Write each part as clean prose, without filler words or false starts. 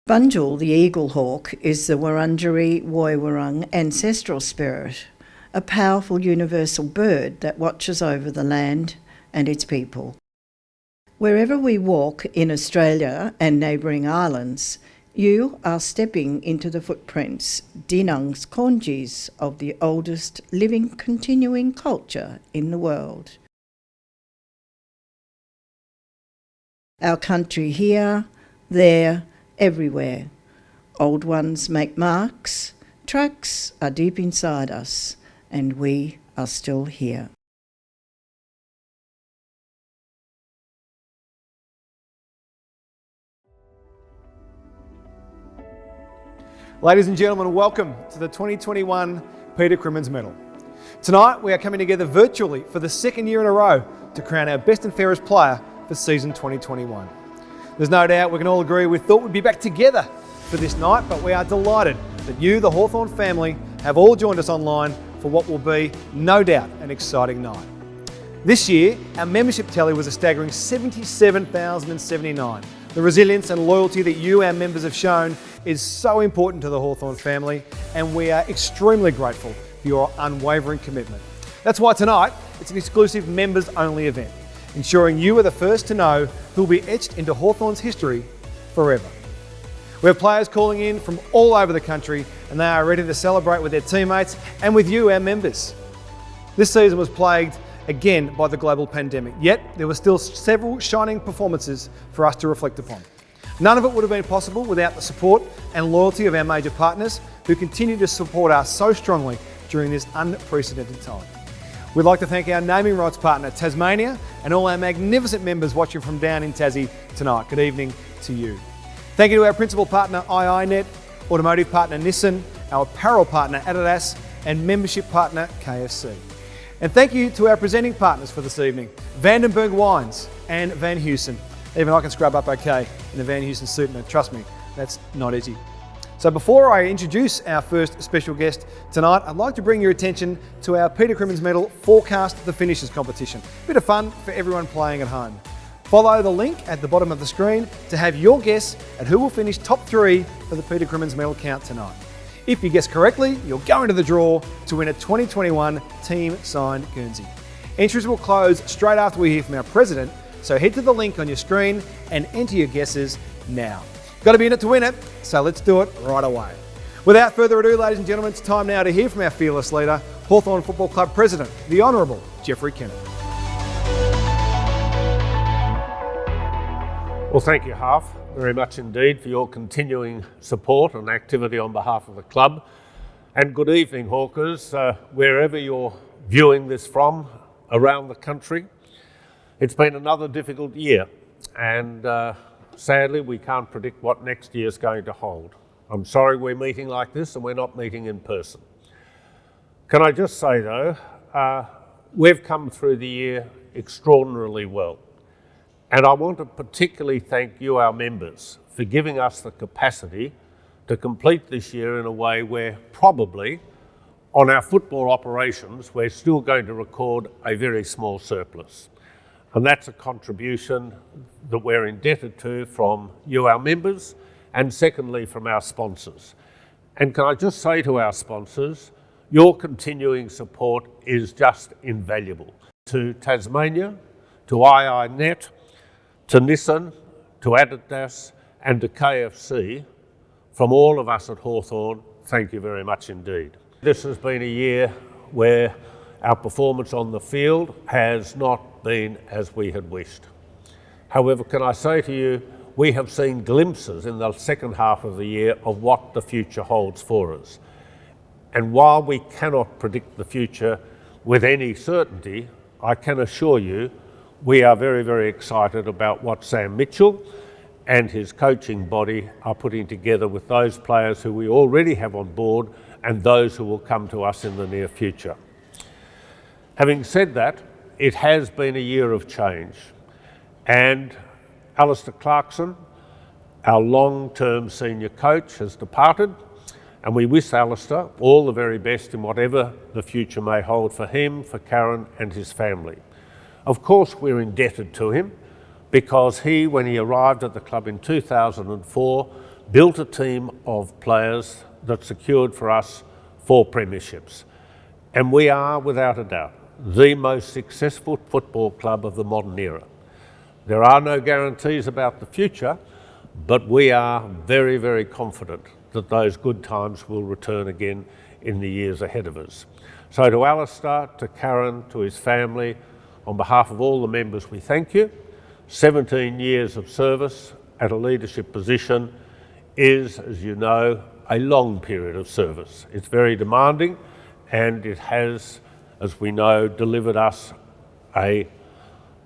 Burchell, the eagle hawk, is the Wurundjeri Woiwurrung ancestral spirit, a powerful universal bird that watches over the land and its people. Wherever we walk in Australia and neighbouring islands, you are stepping into the footprints, Dinungs Konjis, of the oldest living continuing culture in the world. Our country here, there, everywhere. Old ones make marks, tracks are deep inside us, and we are still here. Ladies and gentlemen, welcome to the 2021 Peter Crimmins Medal. Tonight we are coming together virtually for the second year in a row to crown our best and fairest player for season 2021. There's no doubt we can all agree we thought we'd be back together for this night, but we are delighted that you, the Hawthorn family, have all joined us online for what will be, no doubt, an exciting night. This year, our membership tally was a staggering 77,079. The resilience and loyalty that you, our members, have shown is so important to the Hawthorn family, and we are extremely grateful for your unwavering commitment. That's why tonight, it's an exclusive members-only event, ensuring you are the first to know who will be etched into Hawthorn's history forever. We have players calling in from all over the country, and they are ready to celebrate with their teammates and with you, our members. This season was plagued again by the global pandemic, yet there were still several shining performances for us to reflect upon. None of it would have been possible without the support and loyalty of our major partners who continue to support us so strongly during this unprecedented time. We'd like to thank our naming rights partner, Tasmania, and all our magnificent members watching from down in Tassie tonight. Good evening to you. Thank you to our principal partner, iiNet, automotive partner, Nissan, our apparel partner, Adidas, and membership partner, KFC. And thank you to our presenting partners for this evening, Vandenberg Wines and Van Heusen. Even I can scrub up okay in a Van Heusen suit, and trust me, that's not easy. So before I introduce our first special guest tonight, I'd like to bring your attention to our Peter Crimmins Medal Forecast the Finishers competition. Bit of fun for everyone playing at home. Follow the link at the bottom of the screen to have your guess at who will finish top 3 for the Peter Crimmins Medal count tonight. If you guess correctly, you'll go into the draw to win a 2021 team signed Guernsey. Entries will close straight after we hear from our president, so head to the link on your screen and enter your guesses now. Got to be in it to win it, so let's do it right away. Without further ado, ladies and gentlemen, it's time now to hear from our fearless leader, Hawthorn Football Club President, the Honourable Geoffrey Kennett. Well, thank you, Half, very much indeed for your continuing support and activity on behalf of the club. And good evening, Hawkers, wherever you're viewing this from around the country. It's been another difficult year, and sadly we can't predict what next year is going to hold. I'm sorry we're meeting like this and we're not meeting in person. Can I just say though, we've come through the year extraordinarily well. And I want to particularly thank you, our members, for giving us the capacity to complete this year in a way where probably on our football operations, we're still going to record a very small surplus. And that's a contribution that we're indebted to from you, our members, and secondly from our sponsors. And can I just say to our sponsors, your continuing support is just invaluable. To Tasmania, to iiNet, to Nissan, to Adidas, and to KFC, from all of us at Hawthorn, thank you very much indeed. This has been a year where our performance on the field has not been as we had wished. However, can I say to you, we have seen glimpses in the second half of the year of what the future holds for us. And while we cannot predict the future with any certainty, I can assure you we are very, very excited about what Sam Mitchell and his coaching body are putting together with those players who we already have on board and those who will come to us in the near future. Having said that, it has been a year of change, and Alistair Clarkson, our long-term senior coach, has departed, and we wish Alistair all the very best in whatever the future may hold for him, for Karen and his family. Of course, we're indebted to him because he, when he arrived at the club in 2004, built a team of players that secured for us 4 premierships. And we are, without a doubt, the most successful football club of the modern era. There are no guarantees about the future, but we are very, very confident that those good times will return again in the years ahead of us. So to Alistair, to Karen, to his family, on behalf of all the members, we thank you. 17 years of service at a leadership position is, as you know, a long period of service. It's very demanding, and it has, as we know, delivered us a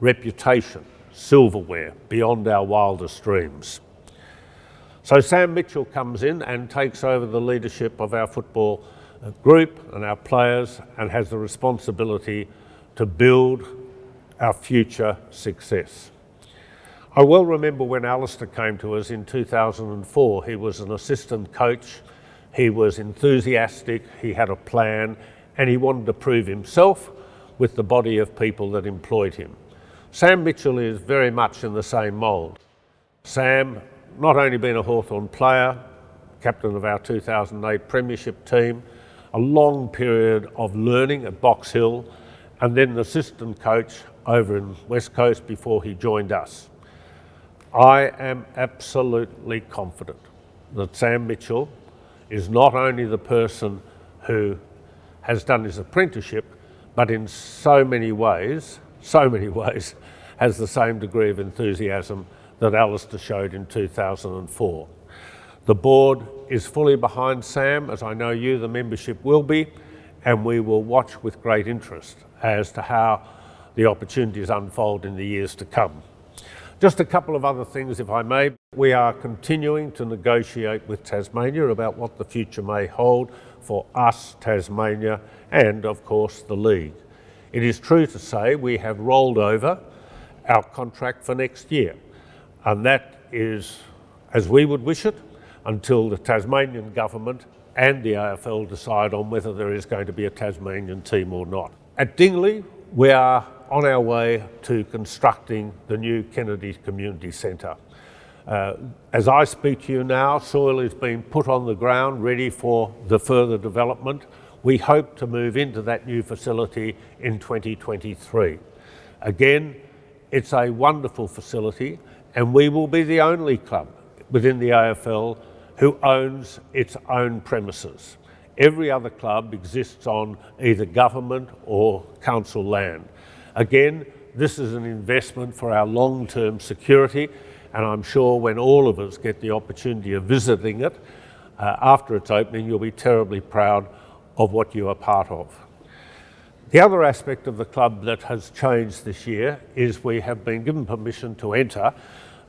reputation, silverware, beyond our wildest dreams. So Sam Mitchell comes in and takes over the leadership of our football group and our players, and has the responsibility to build our future success. I well remember when Alistair came to us in 2004. He was an assistant coach, he was enthusiastic, he had a plan, and he wanted to prove himself with the body of people that employed him. Sam Mitchell is very much in the same mould. Sam, not only been a Hawthorn player, captain of our 2008 premiership team, a long period of learning at Box Hill, and then the assistant coach over in West Coast before he joined us. I am absolutely confident that Sam Mitchell is not only the person who has done his apprenticeship, but in so many ways, has the same degree of enthusiasm that Alistair showed in 2004. The board is fully behind Sam, as I know you, the membership, will be, and we will watch with great interest as to how the opportunities unfold in the years to come. Just a couple of other things, if I may. We are continuing to negotiate with Tasmania about what the future may hold for us, Tasmania, and of course the League. It is true to say we have rolled over our contract for next year, and that is as we would wish it until the Tasmanian government and the AFL decide on whether there is going to be a Tasmanian team or not. At Dingley, we are on our way to constructing the new Kennedy Community Centre. As I speak to you now, soil is being put on the ground ready for the further development. We hope to move into that new facility in 2023. Again, it's a wonderful facility, and we will be the only club within the AFL who owns its own premises. Every other club exists on either government or council land. Again, this is an investment for our long-term security, and I'm sure when all of us get the opportunity of visiting it after its opening, you'll be terribly proud of what you are part of. The other aspect of the club that has changed this year is we have been given permission to enter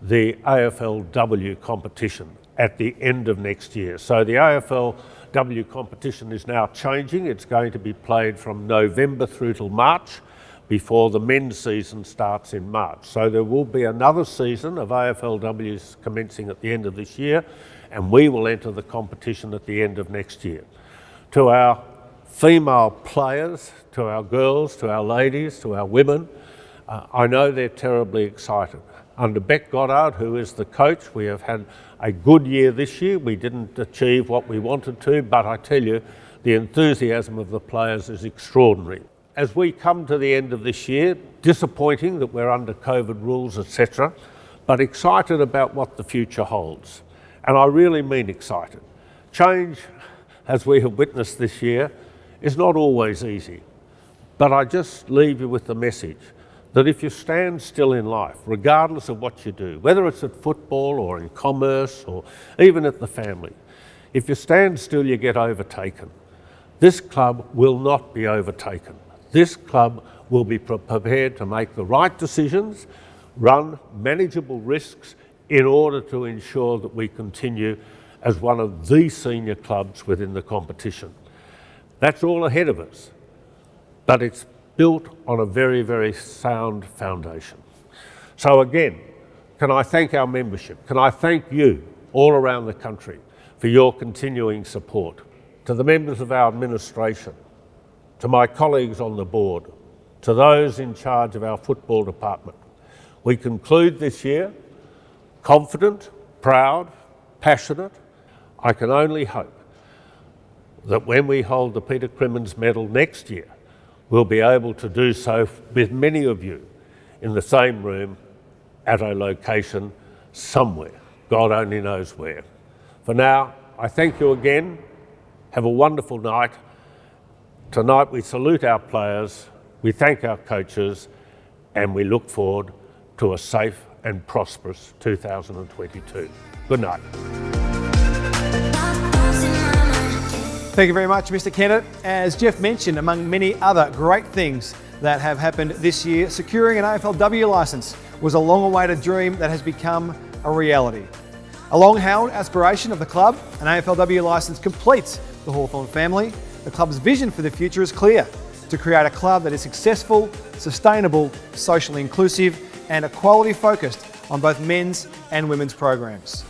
the AFLW competition at the end of next year. So the AFLW competition is now changing. It's going to be played from November through till March before the men's season starts in March. So there will be another season of AFLWs commencing at the end of this year, and we will enter the competition at the end of next year. To our female players, to our girls, to our ladies, to our women, I know they're terribly excited. Under Beck Goddard, who is the coach, we have had a good year this year. We didn't achieve what we wanted to, but I tell you, the enthusiasm of the players is extraordinary. As we come to the end of this year, disappointing that we're under COVID rules, etc., but excited about what the future holds. And I really mean excited. Change, as we have witnessed this year, is not always easy. But I just leave you with the message that if you stand still in life, regardless of what you do, whether it's at football or in commerce or even at the family, if you stand still, you get overtaken. This club will not be overtaken. This club will be prepared to make the right decisions, run manageable risks in order to ensure that we continue as one of the senior clubs within the competition. That's all ahead of us, but it's built on a very, very sound foundation. So again, can I thank our membership? Can I thank you all around the country for your continuing support? To the members of our administration, to my colleagues on the board, to those in charge of our football department, we conclude this year confident, proud, passionate. I can only hope that when we hold the Peter Crimmins Medal next year, we'll be able to do so with many of you in the same room at a location somewhere. God only knows where. For now, I thank you again. Have a wonderful night. Tonight we salute our players, we thank our coaches, and we look forward to a safe and prosperous 2022. Good night. Thank you very much, Mr. Kennett. As Jeff mentioned, among many other great things that have happened this year, securing an AFLW licence was a long-awaited dream that has become a reality. A long-held aspiration of the club, an AFLW licence completes the Hawthorn family. The club's vision for the future is clear: to create a club that is successful, sustainable, socially inclusive, and equality focused on both men's and women's programs.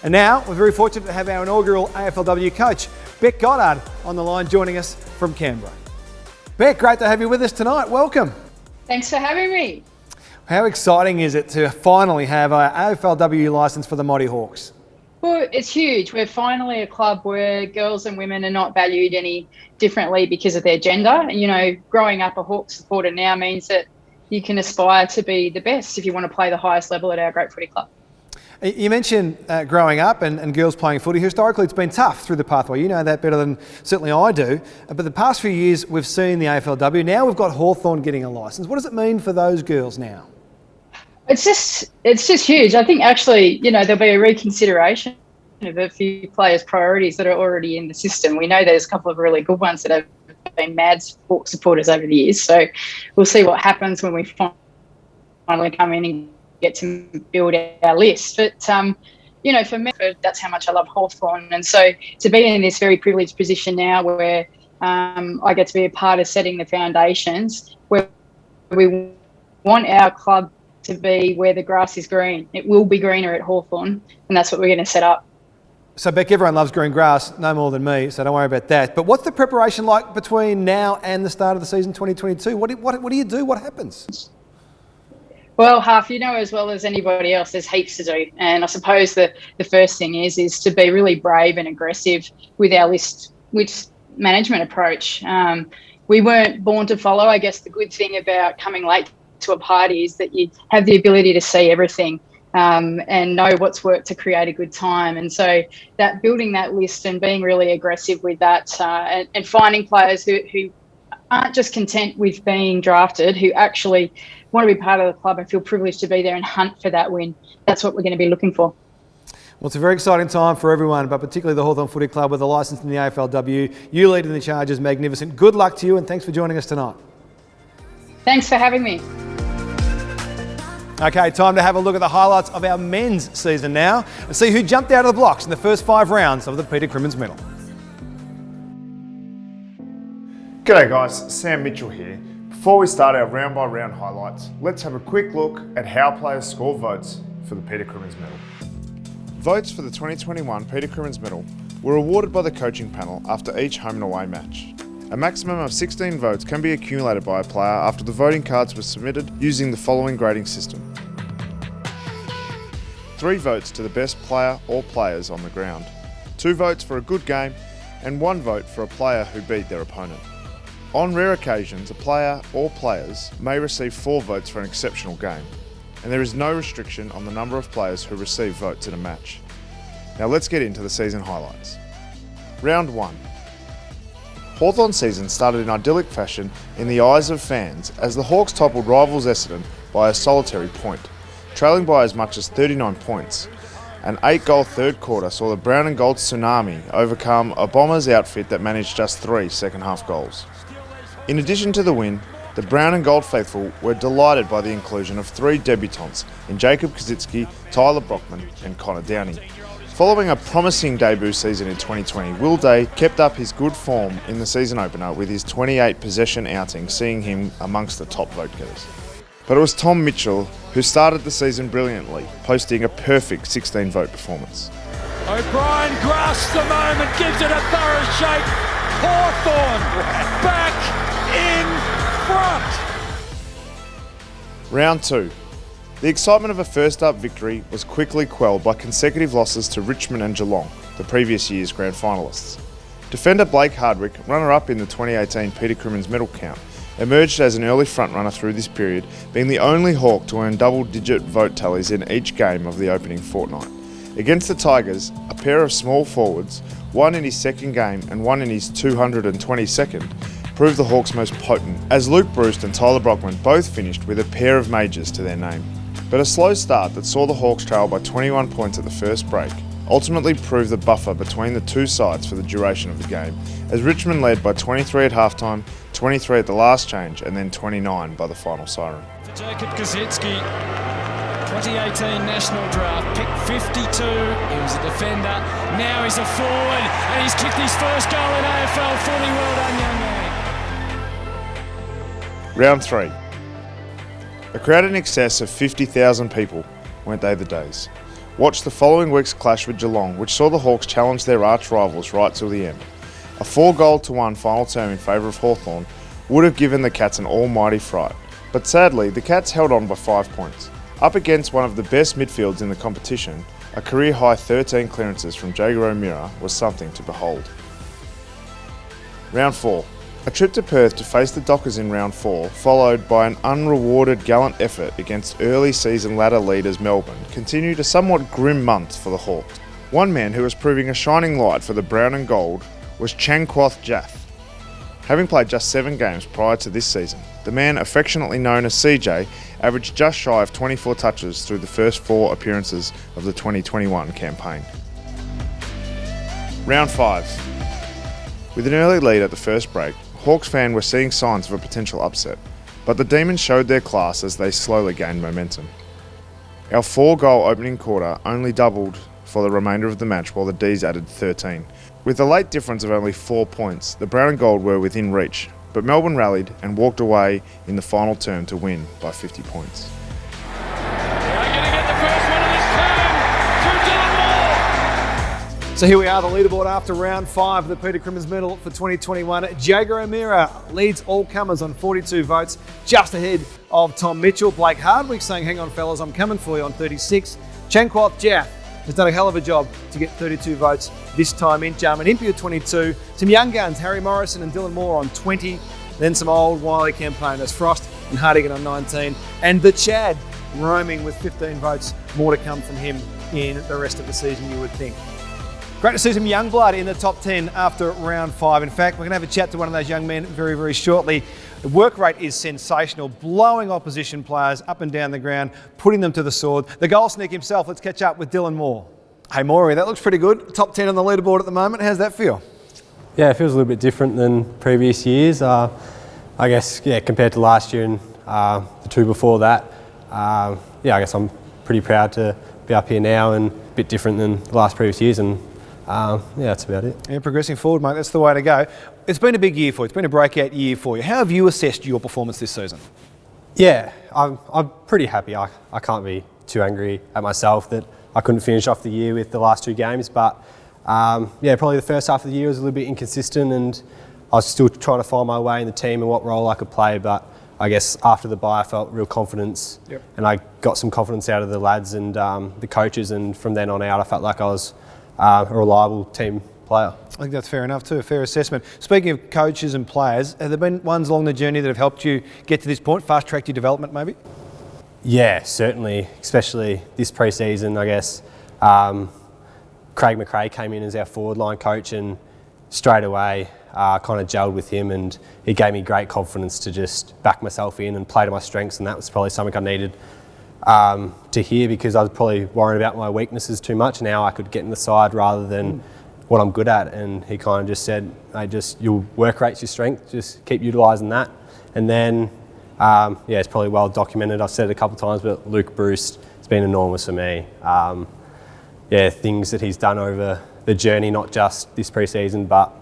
And now, we're very fortunate to have our inaugural AFLW coach, Beck Goddard, on the line joining us from Canberra. Beck, great to have you with us tonight. Welcome. Thanks for having me. How exciting is it to finally have an AFLW licence for the Mighty Hawks? Well, it's huge. We're finally a club where girls and women are not valued any differently because of their gender. You know, growing up a Hawks supporter now means that you can aspire to be the best if you want to play the highest level at our great footy club. You mentioned growing up and girls playing footy. Historically, it's been tough through the pathway. You know that better than certainly I do. But the past few years, we've seen the AFLW. Now we've got Hawthorn getting a licence. What does it mean for those girls now? It's just huge. I think actually, you know, there'll be a reconsideration of a few players' priorities that are already in the system. We know there's a couple of really good ones that have been mad Hawk supporters over the years. So we'll see what happens when we finally come in and get to build our list. But, you know, for me, that's how much I love Hawthorn. And so to be in this very privileged position now where I get to be a part of setting the foundations, where we want our club to be where the grass is green. It will be greener at Hawthorn, and that's what we're going to set up. So, Beck, everyone loves green grass, no more than me, so don't worry about that. But what's the preparation like between now and the start of the season 2022? What do you do? What happens? Well, Half, you know as well as anybody else, there's heaps to do. And I suppose the first thing is to be really brave and aggressive with our list management approach. We weren't born to follow. I guess the good thing about coming late to a party is that you have the ability to see everything and know what's worked to create a good time. And so that building that list and being really aggressive with that and finding players who aren't just content with being drafted, who actually want to be part of the club and feel privileged to be there and hunt for that win. That's what we're going to be looking for. Well, it's a very exciting time for everyone, but particularly the Hawthorn Footy Club with a licence in the AFLW. You leading the charge is magnificent. Good luck to you, and thanks for joining us tonight. Thanks for having me. Okay, time to have a look at the highlights of our men's season now and see who jumped out of the blocks in the first 5 rounds of the Peter Crimmins Medal. G'day guys, Sam Mitchell here. Before we start our round by round highlights, let's have a quick look at how players score votes for the Peter Crimmins Medal. Votes for the 2021 Peter Crimmins Medal were awarded by the coaching panel after each home and away match. A maximum of 16 votes can be accumulated by a player after the voting cards were submitted using the following grading system. 3 votes to the best player or players on the ground, 2 votes for a good game, and 1 vote for a player who beat their opponent. On rare occasions, a player or players may receive 4 votes for an exceptional game, and there is no restriction on the number of players who receive votes in a match. Now let's get into the season highlights. Round 1. Hawthorn's season started in idyllic fashion in the eyes of fans as the Hawks toppled rivals Essendon by a solitary point, trailing by as much as 39 points. An 8-goal third quarter saw the brown and gold tsunami overcome a Bombers outfit that managed just 3 second-half goals. In addition to the win, the brown and gold faithful were delighted by the inclusion of 3 debutants in Jacob Kasitsky, Tyler Brockman and Connor Downey. Following a promising debut season in 2020, Will Day kept up his good form in the season opener with his 28 possession outing, seeing him amongst the top vote getters. But it was Tom Mitchell who started the season brilliantly, posting a perfect 16-vote performance. O'Brien grasps the moment, gives it a thorough shake. Hawthorn back in front. Round 2. The excitement of a first-up victory was quickly quelled by consecutive losses to Richmond and Geelong, the previous year's grand finalists. Defender Blake Hardwick, runner-up in the 2018 Peter Crimmins Medal count, emerged as an early frontrunner through this period, being the only Hawk to earn double-digit vote tallies in each game of the opening fortnight. Against the Tigers, a pair of small forwards, one in his second game and one in his 222nd, proved the Hawks' most potent, as Luke Bruce and Tyler Brockman both finished with a pair of majors to their name. But a slow start that saw the Hawks trail by 21 points at the first break ultimately proved the buffer between the two sides for the duration of the game, as Richmond led by 23 at halftime, 23 at the last change, and then 29 by the final siren. For Jacob Kasitsky, 2018 National Draft, pick 52. He was a defender, now he's a forward, and he's kicked his first goal in AFL footy. Well done, young man. Round 3. A crowd in excess of 50,000 people, weren't they the days? Watched the following week's clash with Geelong, which saw the Hawks challenge their arch rivals right till the end. A 4-1 final term in favour of Hawthorn would have given the Cats an almighty fright, but sadly the Cats held on by 5 points. Up against one of the best midfields in the competition, a career-high 13 clearances from Jaeger O'Meara was something to behold. Round 4. A trip to Perth to face the Dockers in round 4, followed by an unrewarded gallant effort against early season ladder leaders Melbourne, continued a somewhat grim month for the Hawks. One man who was proving a shining light for the brown and gold was Changquoth Jath. Having played just 7 games prior to this season, the man affectionately known as CJ averaged just shy of 24 touches through the first 4 appearances of the 2021 campaign. Round 5. With an early lead at the first break, Hawks fans were seeing signs of a potential upset, but the Demons showed their class as they slowly gained momentum. Our 4-goal opening quarter only doubled for the remainder of the match, while the D's added 13. With a late difference of only 4 points, the brown and gold were within reach, but Melbourne rallied and walked away in the final term to win by 50 points. So here we are, the leaderboard after round 5 of the Peter Crimmins Medal for 2021. Jaeger O'Meara leads all comers on 42 votes, just ahead of Tom Mitchell. Blake Hardwick saying, hang on fellas, I'm coming for you on 36. Changquoth Jath has done a hell of a job to get 32 votes this time in. Jarman Impey at 22. Some young guns, Harry Morrison and Dylan Moore on 20. Then some old wily campaigners, Frost and Hardigan on 19. And the Chad roaming with 15 votes. More to come from him in the rest of the season, you would think. Great to see some young blood in the top 10 after round 5. In fact, we're going to have a chat to one of those young men very, very shortly. The work rate is sensational, blowing opposition players up and down the ground, putting them to the sword. The goal sneak himself, let's catch up with Dylan Moore. Hey Maury, that looks pretty good. Top 10 on the leaderboard at the moment. How's that feel? Yeah, it feels a little bit different than previous years. I guess, compared to last year and the 2 before that, I guess I'm pretty proud to be up here now, and a bit different than the last previous years, and that's about it. Yeah, progressing forward, mate, that's the way to go. It's been a big year for you. It's been a breakout year for you. How have you assessed your performance this season? Yeah, I'm pretty happy. I can't be too angry at myself that I couldn't finish off the year with the last 2 games, but probably the first half of the year was a little bit inconsistent, and I was still trying to find my way in the team and what role I could play, but I guess after the bye I felt real confidence, and I got some confidence out of the lads and the coaches, and from then on out I felt like I was a reliable team player. I think that's fair enough too, a fair assessment. Speaking of coaches and players, have there been ones along the journey that have helped you get to this point, fast-tracked your development maybe? Yeah, certainly, especially this pre-season, I guess. Craig McRae came in as our forward line coach, and straight away kind of gelled with him, and he gave me great confidence to just back myself in and play to my strengths, and that was probably something I needed to hear, because I was probably worried about my weaknesses too much. Now I could get in the side rather than what I'm good at, and he kind of just said, your work rate's your strength, just keep utilising that. And then, it's probably well documented, I've said it a couple of times, but Luke Bruce has been enormous for me. Things that he's done over the journey, not just this pre-season, but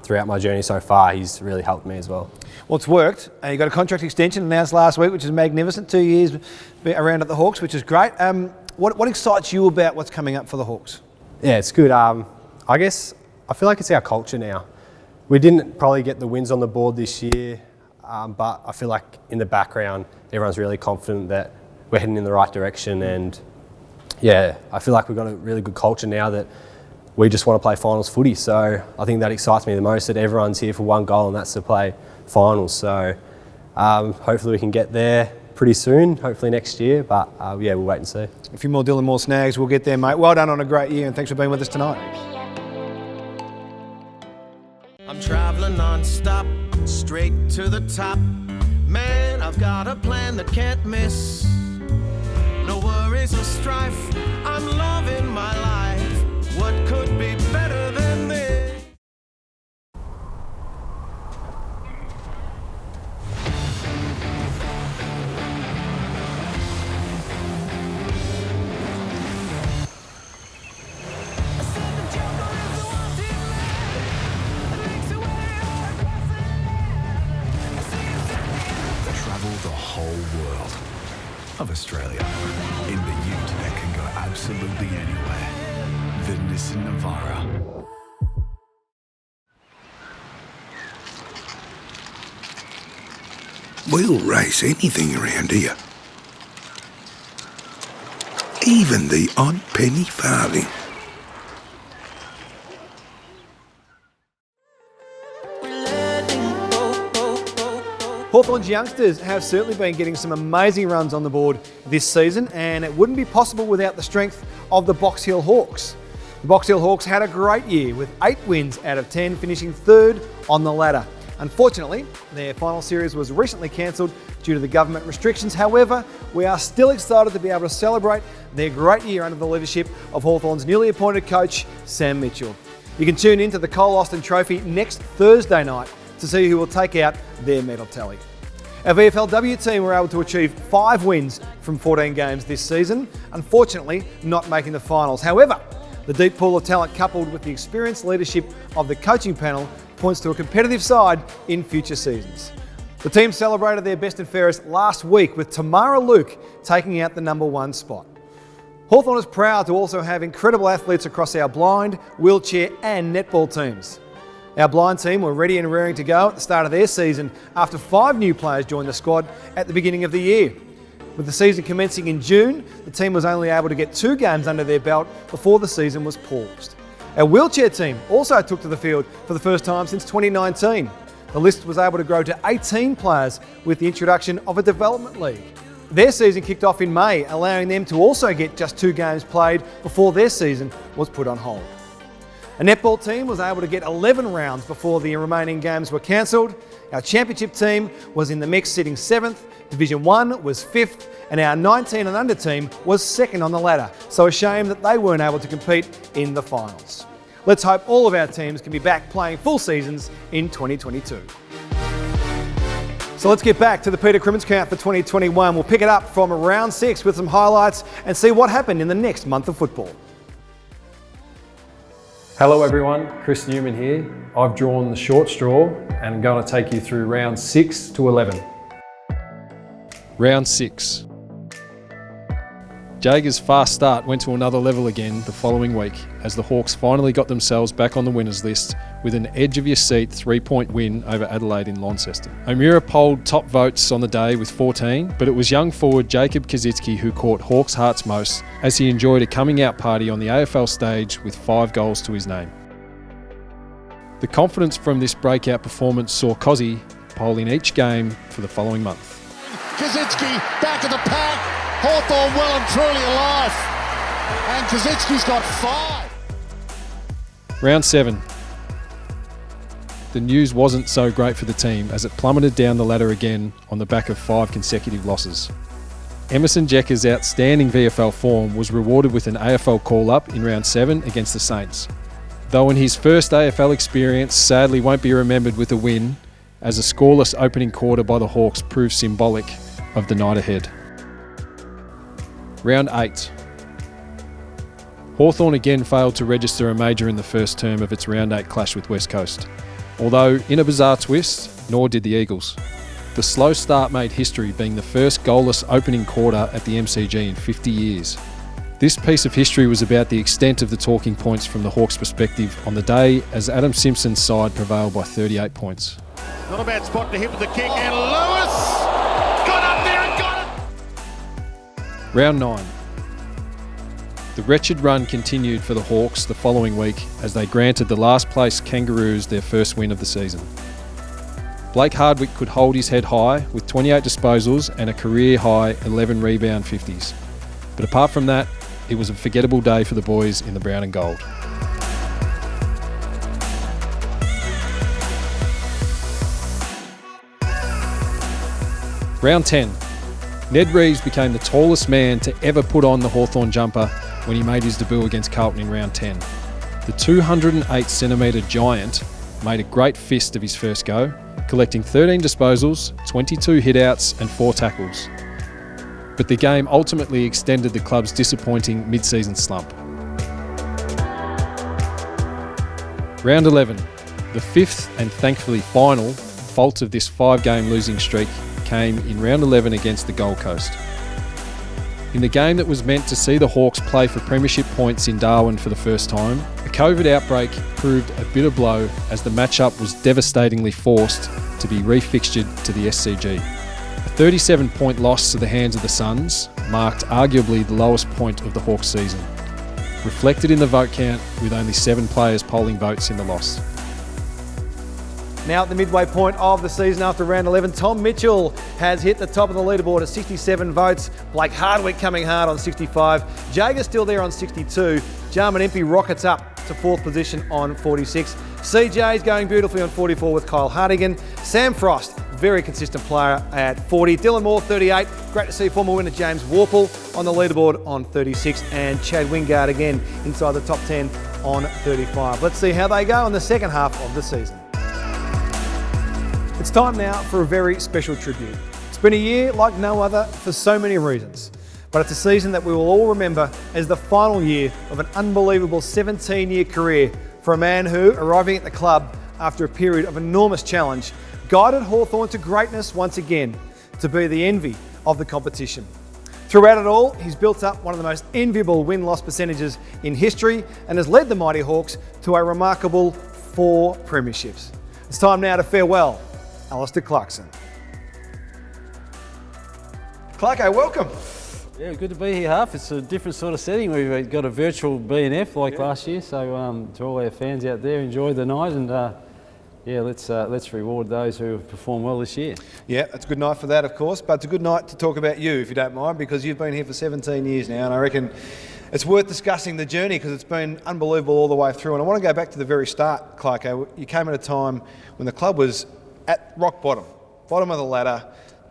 throughout my journey so far, he's really helped me as well. Well, it's worked. You got a contract extension announced last week, which is magnificent. 2 years around at the Hawks, which is great. What excites you about what's coming up for the Hawks? Yeah, it's good. I guess I feel like it's our culture now. We didn't probably get the wins on the board this year, but I feel like in the background, everyone's really confident that we're heading in the right direction. And yeah, I feel like we've got a really good culture now that we just want to play finals footy. So I think that excites me the most, that everyone's here for one goal, and that's to play finals. So hopefully we can get there pretty soon, hopefully next year, but yeah, we'll wait and see. A few more Dylan Moore snags, we'll get there, mate. Well done on a great year, and thanks for being with us tonight. I'm traveling non-stop, straight to the top. Man, I've got a plan that can't miss. No worries or strife, I'm loving my life. What could be better than this? Travel the whole world of Australia in the ute that can go absolutely anywhere. The Nissan Navara. We'll race anything around here. Even the odd penny farthing. Hawthorn's youngsters have certainly been getting some amazing runs on the board this season, and it wouldn't be possible without the strength of the Box Hill Hawks. The Box Hill Hawks had a great year with 8 wins out of 10, finishing 3rd on the ladder. Unfortunately, their final series was recently cancelled due to the government restrictions. However, we are still excited to be able to celebrate their great year under the leadership of Hawthorn's newly appointed coach, Sam Mitchell. You can tune into the Cole Austin Trophy next Thursday night to see who will take out their medal tally. Our VFLW team were able to achieve 5 wins from 14 games this season, unfortunately not making the finals. However, the deep pool of talent coupled with the experienced leadership of the coaching panel points to a competitive side in future seasons. The team celebrated their best and fairest last week with Tamara Luke taking out the #1 spot. Hawthorn is proud to also have incredible athletes across our blind, wheelchair and netball teams. Our blind team were ready and raring to go at the start of their season after 5 new players joined the squad at the beginning of the year. With the season commencing in June, the team was only able to get 2 games under their belt before the season was paused. Our wheelchair team also took to the field for the first time since 2019. The list was able to grow to 18 players with the introduction of a development league. Their season kicked off in May, allowing them to also get just 2 games played before their season was put on hold. A netball team was able to get 11 rounds before the remaining games were cancelled. Our championship team was in the mix, sitting 7th, Division 1 was 5th, and our 19 and under team was 2nd on the ladder. So a shame that they weren't able to compete in the finals. Let's hope all of our teams can be back playing full seasons in 2022. So let's get back to the Peter Crimmins count for 2021. We'll pick it up from round 6 with some highlights and see what happened in the next month of football. Hello everyone, Chris Newman here. I've drawn the short straw and I'm going to take you through rounds 6 to 11. Round 6. Jaeger's fast start went to another level again the following week as the Hawks finally got themselves back on the winners list with an edge-of-your-seat 3-point win over Adelaide in Launceston. O'Meara polled top votes on the day with 14, but it was young forward Jacob Kasitsky who caught Hawks' hearts most as he enjoyed a coming-out party on the AFL stage with 5 goals to his name. The confidence from this breakout performance saw Cozzy poll in each game for the following month. Kasitsky back of the pack, Hawthorn well and truly alive, and Kasitsky's got 5. Round 7. The news wasn't so great for the team as it plummeted down the ladder again on the back of 5 consecutive losses. Emerson Jecker's outstanding VFL form was rewarded with an AFL call-up in round 7 against the Saints, though in his first AFL experience sadly won't be remembered with a win, as a scoreless opening quarter by the Hawks proved symbolic of the night ahead. Round 8. Hawthorn again failed to register a major in the first term of its round 8 clash with West Coast, although in a bizarre twist, nor did the Eagles. The slow start made history, being the first goalless opening quarter at the MCG in 50 years. This piece of history was about the extent of the talking points from the Hawks' perspective on the day as Adam Simpson's side prevailed by 38 points. Not a bad spot to hit with the kick, and Lewis got up there and got Round 9. The wretched run continued for the Hawks the following week as they granted the last place Kangaroos their first win of the season. Blake Hardwick could hold his head high with 28 disposals and a career-high 11 rebound 50s. But apart from that, it was a forgettable day for the boys in the brown and gold. Round 10. Ned Reeves became the tallest man to ever put on the Hawthorn jumper when he made his debut against Carlton in round 10. The 208cm giant made a great fist of his first go, collecting 13 disposals, 22 hitouts and 4 tackles. But the game ultimately extended the club's disappointing mid-season slump. Round 11. The fifth and thankfully final fault of this 5-game losing streak came in round 11 against the Gold Coast. In the game that was meant to see the Hawks play for premiership points in Darwin for the first time, a COVID outbreak proved a bitter blow as the matchup was devastatingly forced to be refixtured to the SCG. A 37-point loss to the hands of the Suns marked arguably the lowest point of the Hawks season, reflected in the vote count with only 7 players polling votes in the loss. Now at the midway point of the season after round 11, Tom Mitchell has hit the top of the leaderboard at 67 votes. Blake Hardwick coming hard on 65. Jager's still there on 62. Jarman Impey rockets up to 4th position on 46. CJ's going beautifully on 44 with Kyle Hartigan. Sam Frost, very consistent player at 40. Dylan Moore, 38. Great to see former winner James Warple on the leaderboard on 36. And Chad Wingard again inside the top 10 on 35. Let's see how they go in the second half of the season. It's time now for a very special tribute. It's been a year like no other for so many reasons, but it's a season that we will all remember as the final year of an unbelievable 17-year career for a man who, arriving at the club after a period of enormous challenge, guided Hawthorn to greatness once again, to be the envy of the competition. Throughout it all, he's built up one of the most enviable win-loss percentages in history and has led the mighty Hawks to a remarkable 4 premierships. It's time now to farewell Alistair Clarkson. Clarke, welcome. Yeah, good to be here, Huff. It's a different sort of setting. We've got a virtual B&F like last year, so to all our fans out there, enjoy the night and let's reward those who have performed well this year. Yeah, it's a good night for that, of course, but it's a good night to talk about you, if you don't mind, because you've been here for 17 years now, and I reckon it's worth discussing the journey because it's been unbelievable all the way through. And I want to go back to the very start, Clarke. You came at a time when the club was at rock bottom of the ladder,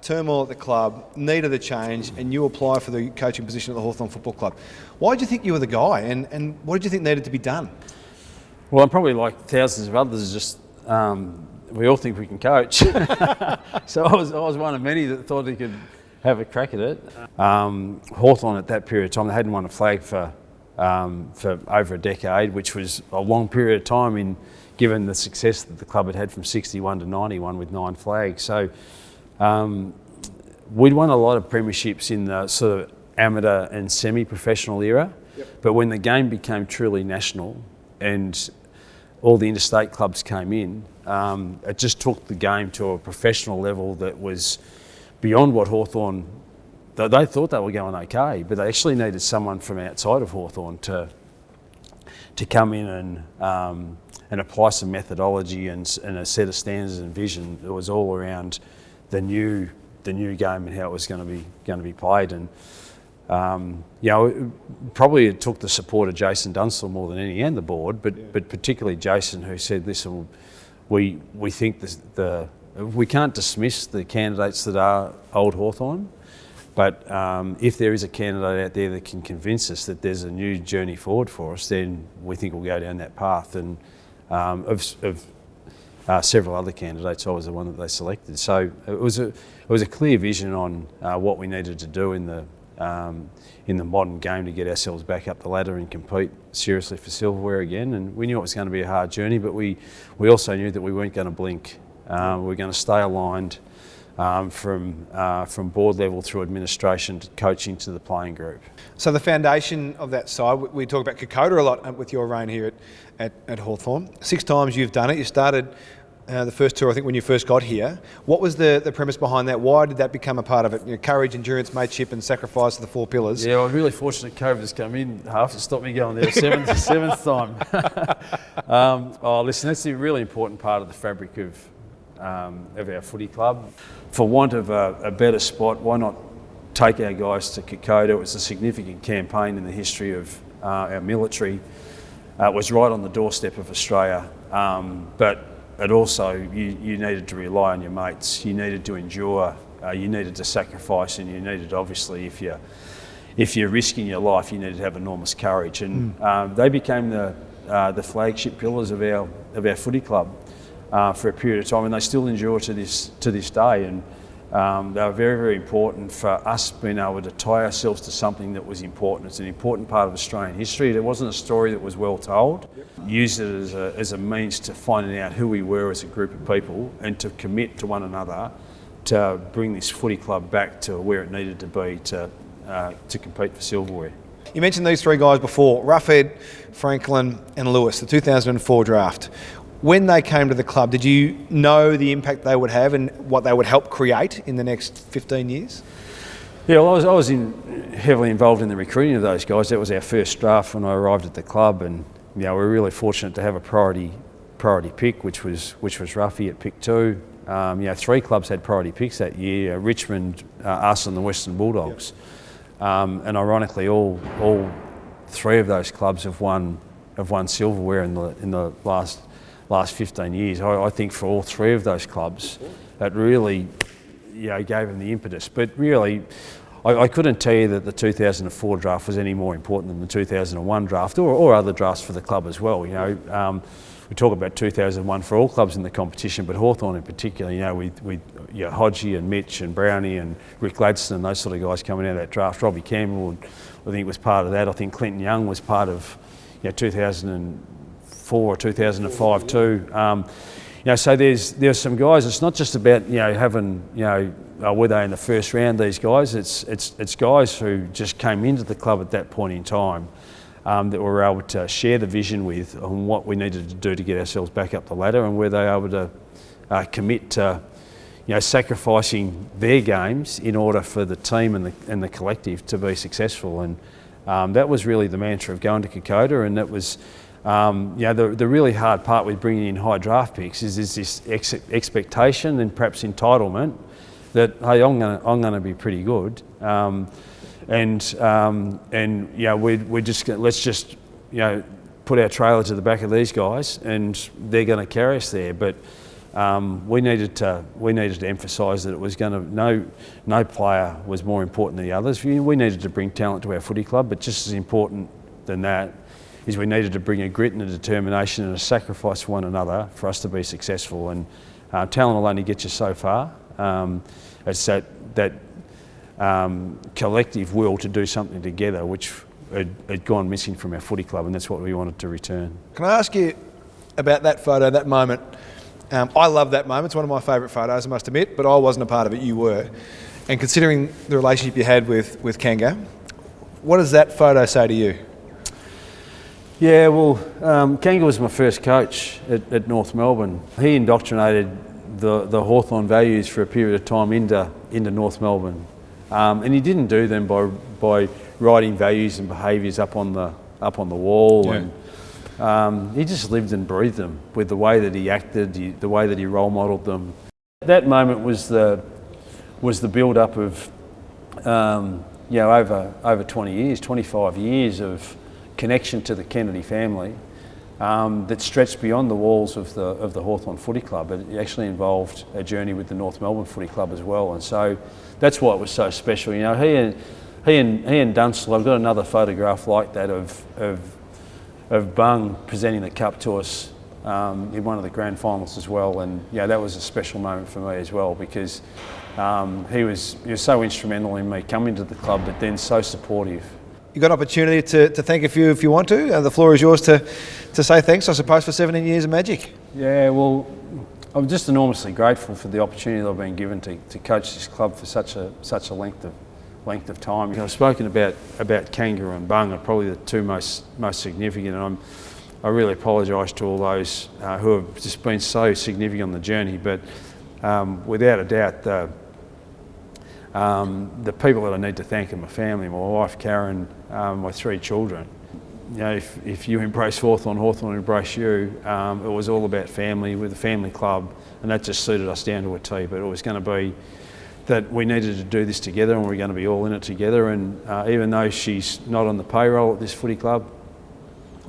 turmoil at the club, needed a change, and you apply for the coaching position at the Hawthorn Football Club. Why did you think you were the guy, and what did you think needed to be done? Well, I'm probably like thousands of others, just we all think we can coach. So I was one of many that thought he could have a crack at it. Hawthorn at that period of time, they hadn't won a flag for over a decade, which was a long period of time given the success that the club had had from 61 to 91 with 9 flags. So we'd won a lot of premierships in the sort of amateur and semi-professional era, but when the game became truly national and all the interstate clubs came in, it just took the game to a professional level that was beyond what Hawthorn, they thought they were going okay, but they actually needed someone from outside of Hawthorn to come in and apply some methodology and a set of standards and vision that was all around the new game and how it was going to be played. And probably it took the support of Jason Dunstall more than any and the board, but particularly Jason, who said, "Listen, we think we can't dismiss the candidates that are old Hawthorn, but if there is a candidate out there that can convince us that there's a new journey forward for us, then we think we'll go down that path." And of several other candidates, I was the one that they selected. So it was a clear vision on what we needed to do in the modern game to get ourselves back up the ladder and compete seriously for silverware again. And we knew it was going to be a hard journey, but we also knew that we weren't going to blink. We were going to stay aligned from board level through administration to coaching to the playing group. So the foundation of that side, we talk about Kokoda a lot with your reign here at Hawthorn. 6 times you've done it. You started the first tour, I think, when you first got here. What was the premise behind that? Why did that become a part of it? You know, courage, endurance, mateship and sacrifice are the 4 pillars. Yeah, I was really fortunate COVID has come in half to stop me going there seventh time. Listen, that's a really important part of the fabric of our footy club. For want of a better spot, why not take our guys to Kokoda? It was a significant campaign in the history of our military. It was right on the doorstep of Australia, but it also, you needed to rely on your mates, you needed to endure, you needed to sacrifice, and you needed, obviously, if you're risking your life, you needed to have enormous courage. And they became the flagship pillars of our footy club for a period of time, and they still endure to this day. And they were very, very important for us being able to tie ourselves to something that was important. It's an important part of Australian history. There wasn't a story that was well told. Use it as a means to finding out who we were as a group of people and to commit to one another to bring this footy club back to where it needed to be to compete for silverware. You mentioned these 3 guys before, Roughead, Franklin and Lewis, the 2004 draft. When they came to the club, did you know the impact they would have and what they would help create in the next 15 years? Yeah, well, I was heavily involved in the recruiting of those guys. That was our first draft when I arrived at the club, and we were really fortunate to have a priority pick, which was Ruffy at pick 2. 3 clubs had priority picks that year: Richmond, us, and the Western Bulldogs. And ironically, all 3 of those clubs have won silverware in the last 15 years. I think for all 3 of those clubs, it really gave them the impetus. But really, I couldn't tell you that the 2004 draft was any more important than the 2001 draft or other drafts for the club as well. We talk about 2001 for all clubs in the competition, but Hawthorn in particular, with Hodgie and Mitch and Brownie and Rick Gladstone and those sort of guys coming out of that draft. Robbie Campbell, I think, was part of that. I think Clinton Young was part of 2004 or 2005 too. So there's some guys. It's not just about having were they in the first round? These guys. It's guys who just came into the club at that point in time that we were able to share the vision with on what we needed to do to get ourselves back up the ladder, and were they able to commit to sacrificing their games in order for the team and the collective to be successful. And that was really the mantra of going to Kokoda, and that was. The really hard part with bringing in high draft picks is this expectation and perhaps entitlement that, hey, I'm going to be pretty good, let's just put our trailer to the back of these guys and they're going to carry us there. But we needed to emphasise that it was going to no player was more important than the others. We needed to bring talent to our footy club, but just as important than that is we needed to bring a grit and a determination and a sacrifice for one another for us to be successful. And talent will only get you so far. It's that collective will to do something together, which had gone missing from our footy club, and that's what we wanted to return. Can I ask you about that photo, that moment? I love that moment. It's one of my favourite photos, I must admit, but I wasn't a part of it, you were. And considering the relationship you had with Kanga, what does that photo say to you? Yeah, well, Kanga was my first coach at North Melbourne. He indoctrinated the Hawthorn values for a period of time into North Melbourne, and he didn't do them by writing values and behaviours up on the wall. Yeah. And he just lived and breathed them with the way that he acted, the way that he role modelled them. That moment was the build-up of over 20 years, 25 years of connection to the Kennedy family that stretched beyond the walls of the Hawthorn Footy Club. It actually involved a journey with the North Melbourne Footy Club as well, and so that's why it was so special. He and Dunstall. I've got another photograph like that of Bung presenting the cup to us in one of the grand finals as well, and that was a special moment for me as well, because he was so instrumental in me coming to the club, but then so supportive. You've got an opportunity to thank a few if you want to. The floor is yours to say thanks, I suppose, for 17 years of magic. Yeah, well, I'm just enormously grateful for the opportunity that I've been given to coach this club for such a length of time. I've spoken about Kanga and Bung are probably the two most significant, and I really apologise to all those who have just been so significant on the journey, but without a doubt, the people that I need to thank are my family, my wife Karen, my 3 children. You know, if you embrace Hawthorn, Hawthorn embrace you. It was all about family, with a family club, and that just suited us down to a T. But it was going to be that we needed to do this together, and we're going to be all in it together. And even though she's not on the payroll at this footy club,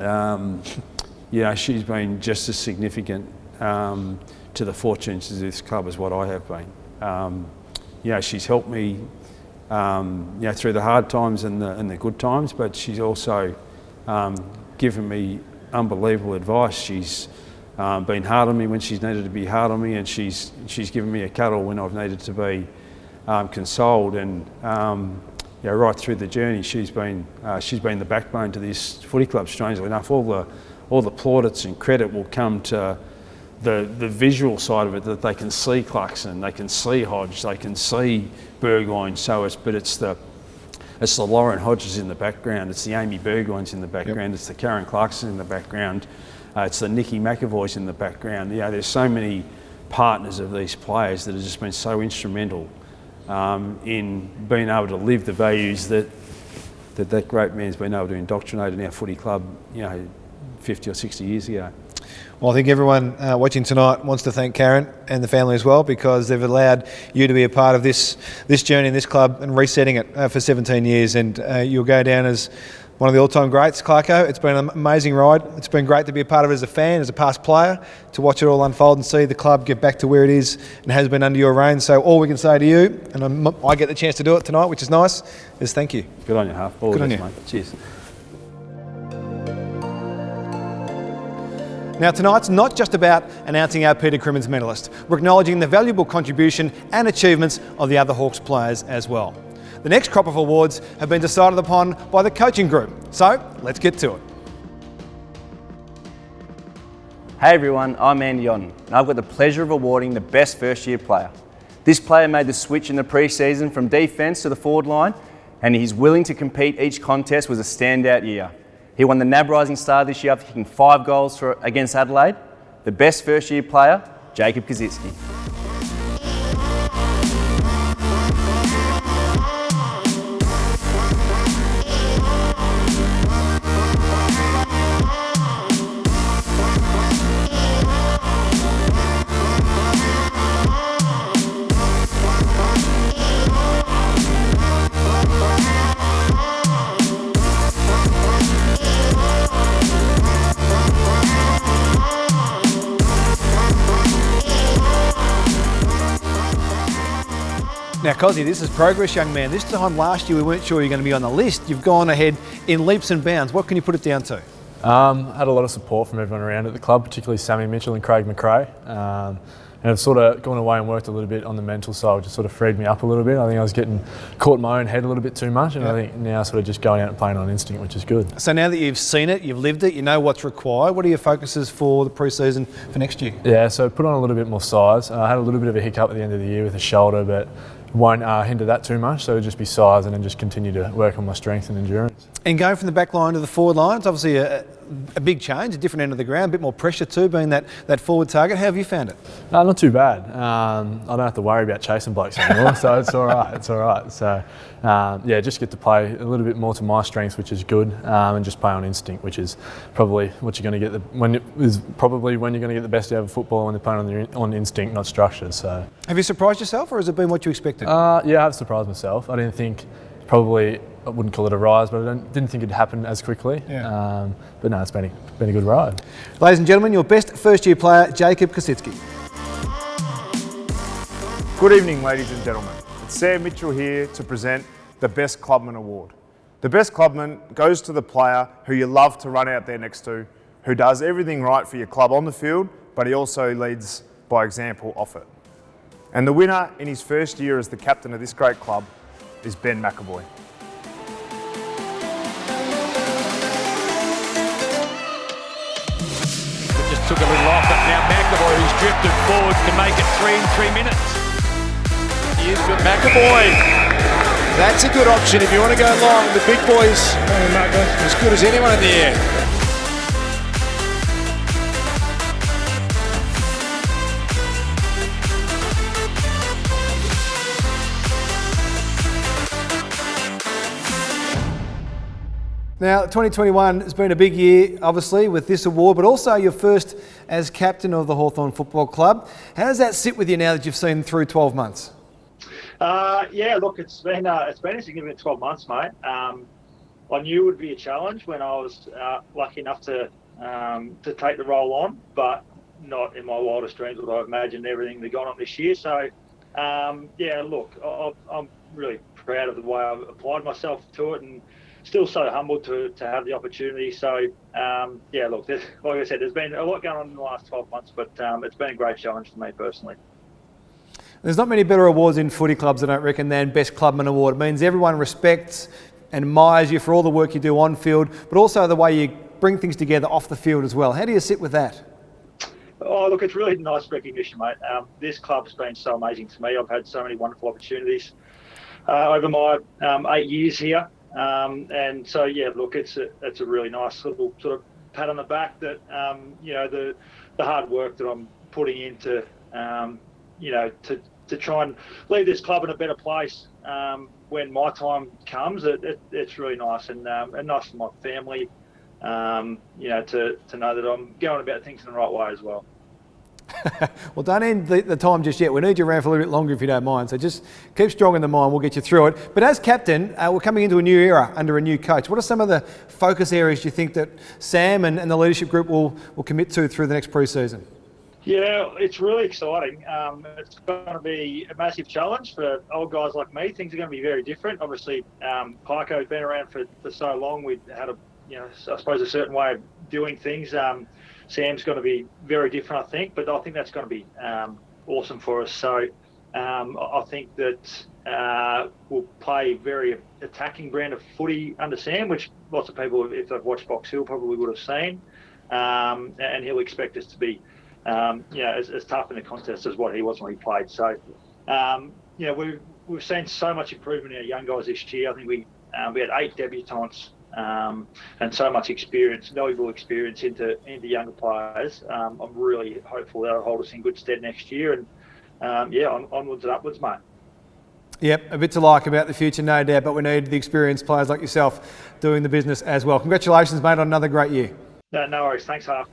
you know, she's been just as significant to the fortunes of this club as what I have been. You know, she's helped me, you know, through the hard times and the good times, but she's also given me unbelievable advice. She's been hard on me when she's needed to be hard on me, and she's given me a cuddle when I've needed to be consoled. And you know, right through the journey, she's been the backbone to this footy club. Strangely enough, all the plaudits and credit will come to the visual side of it, that they can see Clarkson, they can see Hodge, they can see Burgoyne. So it's the Lauren Hodges in the background, it's the Amy Burgoynes in the background, it's the Karen Clarkson in the background, it's the Nikki McAvoys in the background. You know, there's so many partners of these players that have just been so instrumental in being able to live the values that great man's been able to indoctrinate in our footy club, you know, 50 or 60 years ago. Well, I think everyone watching tonight wants to thank Karen and the family as well, because they've allowed you to be a part of this journey in this club and resetting it for 17 years. And you'll go down as one of the all-time greats, Clarke. It's been an amazing ride. It's been great to be a part of it as a fan, as a past player, to watch it all unfold and see the club get back to where it is and has been under your reign. So all we can say to you, and I get the chance to do it tonight, which is nice, is thank you. Good on you, Half. All Good on this, you. Mate. Cheers. Now tonight's not just about announcing our Peter Crimmins medalist, we're acknowledging the valuable contribution and achievements of the other Hawks players as well. The next crop of awards have been decided upon by the coaching group, so let's get to it. Hey everyone, I'm Andy Otten, and I've got the pleasure of awarding the best first year player. This player made the switch in the pre-season from defence to the forward line, and he's willing to compete each contest. Was a standout year. He won the NAB Rising Star this year after kicking 5 goals against Adelaide. The best first year player, Jacob Kasitsky. Now, Cozzy, this is progress, young man. This time last year we weren't sure you were going to be on the list. You've gone ahead in leaps and bounds. What can you put it down to? Had a lot of support from everyone around at the club, particularly Sammy Mitchell and Craig McRae. And I've sort of gone away and worked a little bit on the mental side, which has sort of freed me up a little bit. I think I was getting caught in my own head a little bit too much, and I think now sort of just going out and playing on instinct, which is good. So now that you've seen it, you've lived it, you know what's required, what are your focuses for the pre-season for next year? Yeah, so put on a little bit more size. I had a little bit of a hiccup at the end of the year with the shoulder, but won't hinder that too much, so it'll just be size and then just continue to work on my strength and endurance. And going from the back line to the forward line, it's obviously a big change, a different end of the ground, a bit more pressure too, being that forward target. How have you found it? Not too bad. I don't have to worry about chasing blokes anymore, so it's all right. It's all right. So, yeah, just get to play a little bit more to my strengths, which is good, and just play on instinct, which is probably what you're going to get. When you're going to get the best out of football, when they're playing on instinct, not structure. So, have you surprised yourself, or has it been what you expected? Yeah, I've surprised myself. I didn't think probably. I wouldn't call it a rise, but I didn't think it'd happen as quickly. Yeah. But no, it's been a good ride. Ladies and gentlemen, your best first-year player, Jacob Kasitsky. Good evening, ladies and gentlemen. It's Sam Mitchell here to present the Best Clubman Award. The Best Clubman goes to the player who you love to run out there next to, who does everything right for your club on the field, but he also leads by example off it. And the winner in his first year as the captain of this great club is Ben McAvoy. Took a little off, but now McAvoy who's drifted forward to make it 3 in 3 minutes. Here's good McAvoy. That's a good option if you want to go long. The big boy's as good as anyone in the air. Now, 2021 has been a big year, obviously, with this award, but also your first as captain of the Hawthorn Football Club. How does that sit with you now that you've seen through 12 months? Yeah, look, it's been a significant 12 months, mate. I knew it would be a challenge when I was lucky enough to take the role on, but not in my wildest dreams would I have imagined everything that got on this year. So, yeah, look, I'm really proud of the way I've applied myself to it, and still so humbled to have the opportunity. So, yeah, look, like I said, there's been a lot going on in the last 12 months, but it's been a great challenge for me personally. There's not many better awards in footy clubs, I don't reckon, than Best Clubman Award. It means everyone respects and admires you for all the work you do on field, but also the way you bring things together off the field as well. How do you sit with that? Oh, look, it's really nice recognition, mate. This club's been so amazing to me. I've had so many wonderful opportunities over my 8 years here. And so, yeah, look, it's a really nice little sort of pat on the back that, you know, the hard work that I'm putting into, you know, to try and leave this club in a better place when my time comes. It's really nice and nice for my family, you know, to know that I'm going about things in the right way as well. Well, don't end the time just yet. We need you around for a little bit longer if you don't mind. So just keep strong in the mind. We'll get you through it. But as captain, we're coming into a new era under a new coach. What are some of the focus areas you think that Sam and the leadership group will commit to through the next pre-season? Yeah, it's really exciting. It's going to be a massive challenge for old guys like me. Things are going to be very different. Obviously, Pico's been around for so long. We've had I suppose a certain way of doing things. Sam's going to be very different, I think, but I think that's going to be awesome for us. So I think that we'll play a very attacking brand of footy under Sam, which lots of people, if they've watched Box Hill, probably would have seen. And he'll expect us to be, you know, as tough in the contest as what he was when he played. So, you know, we've seen so much improvement in our young guys this year. I think we had 8 debutants. And so much experience, valuable experience into younger players. I'm really hopeful that'll hold us in good stead next year. And yeah, onwards and upwards, mate. Yep, a bit to like about the future, no doubt, but we need the experienced players like yourself doing the business as well. Congratulations, mate, on another great year. No worries. Thanks, Half.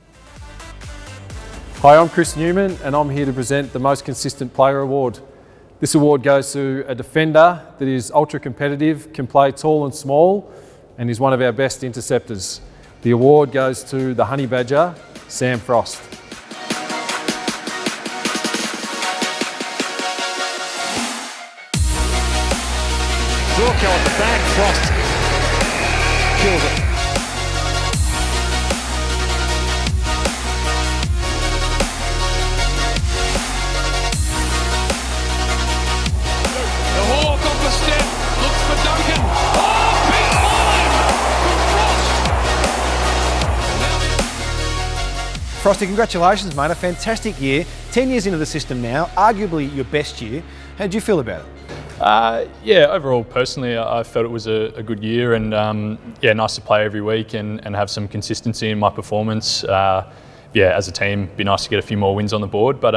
Hi, I'm Chris Newman and I'm here to present the Most Consistent Player Award. This award goes to a defender that is ultra competitive, can play tall and small, and is one of our best interceptors. The award goes to the Honey Badger, Sam Frost. Burchell at the back, Frost kills it. The Hawk off the step, looks for Duncan. Oh, big Frosty, congratulations, mate. A fantastic year. 10 years into the system now, arguably your best year. How did you feel about it? Yeah, overall, personally, I felt it was a good year, and yeah, nice to play every week and have some consistency in my performance. Yeah, as a team, it'd be nice to get a few more wins on the board, but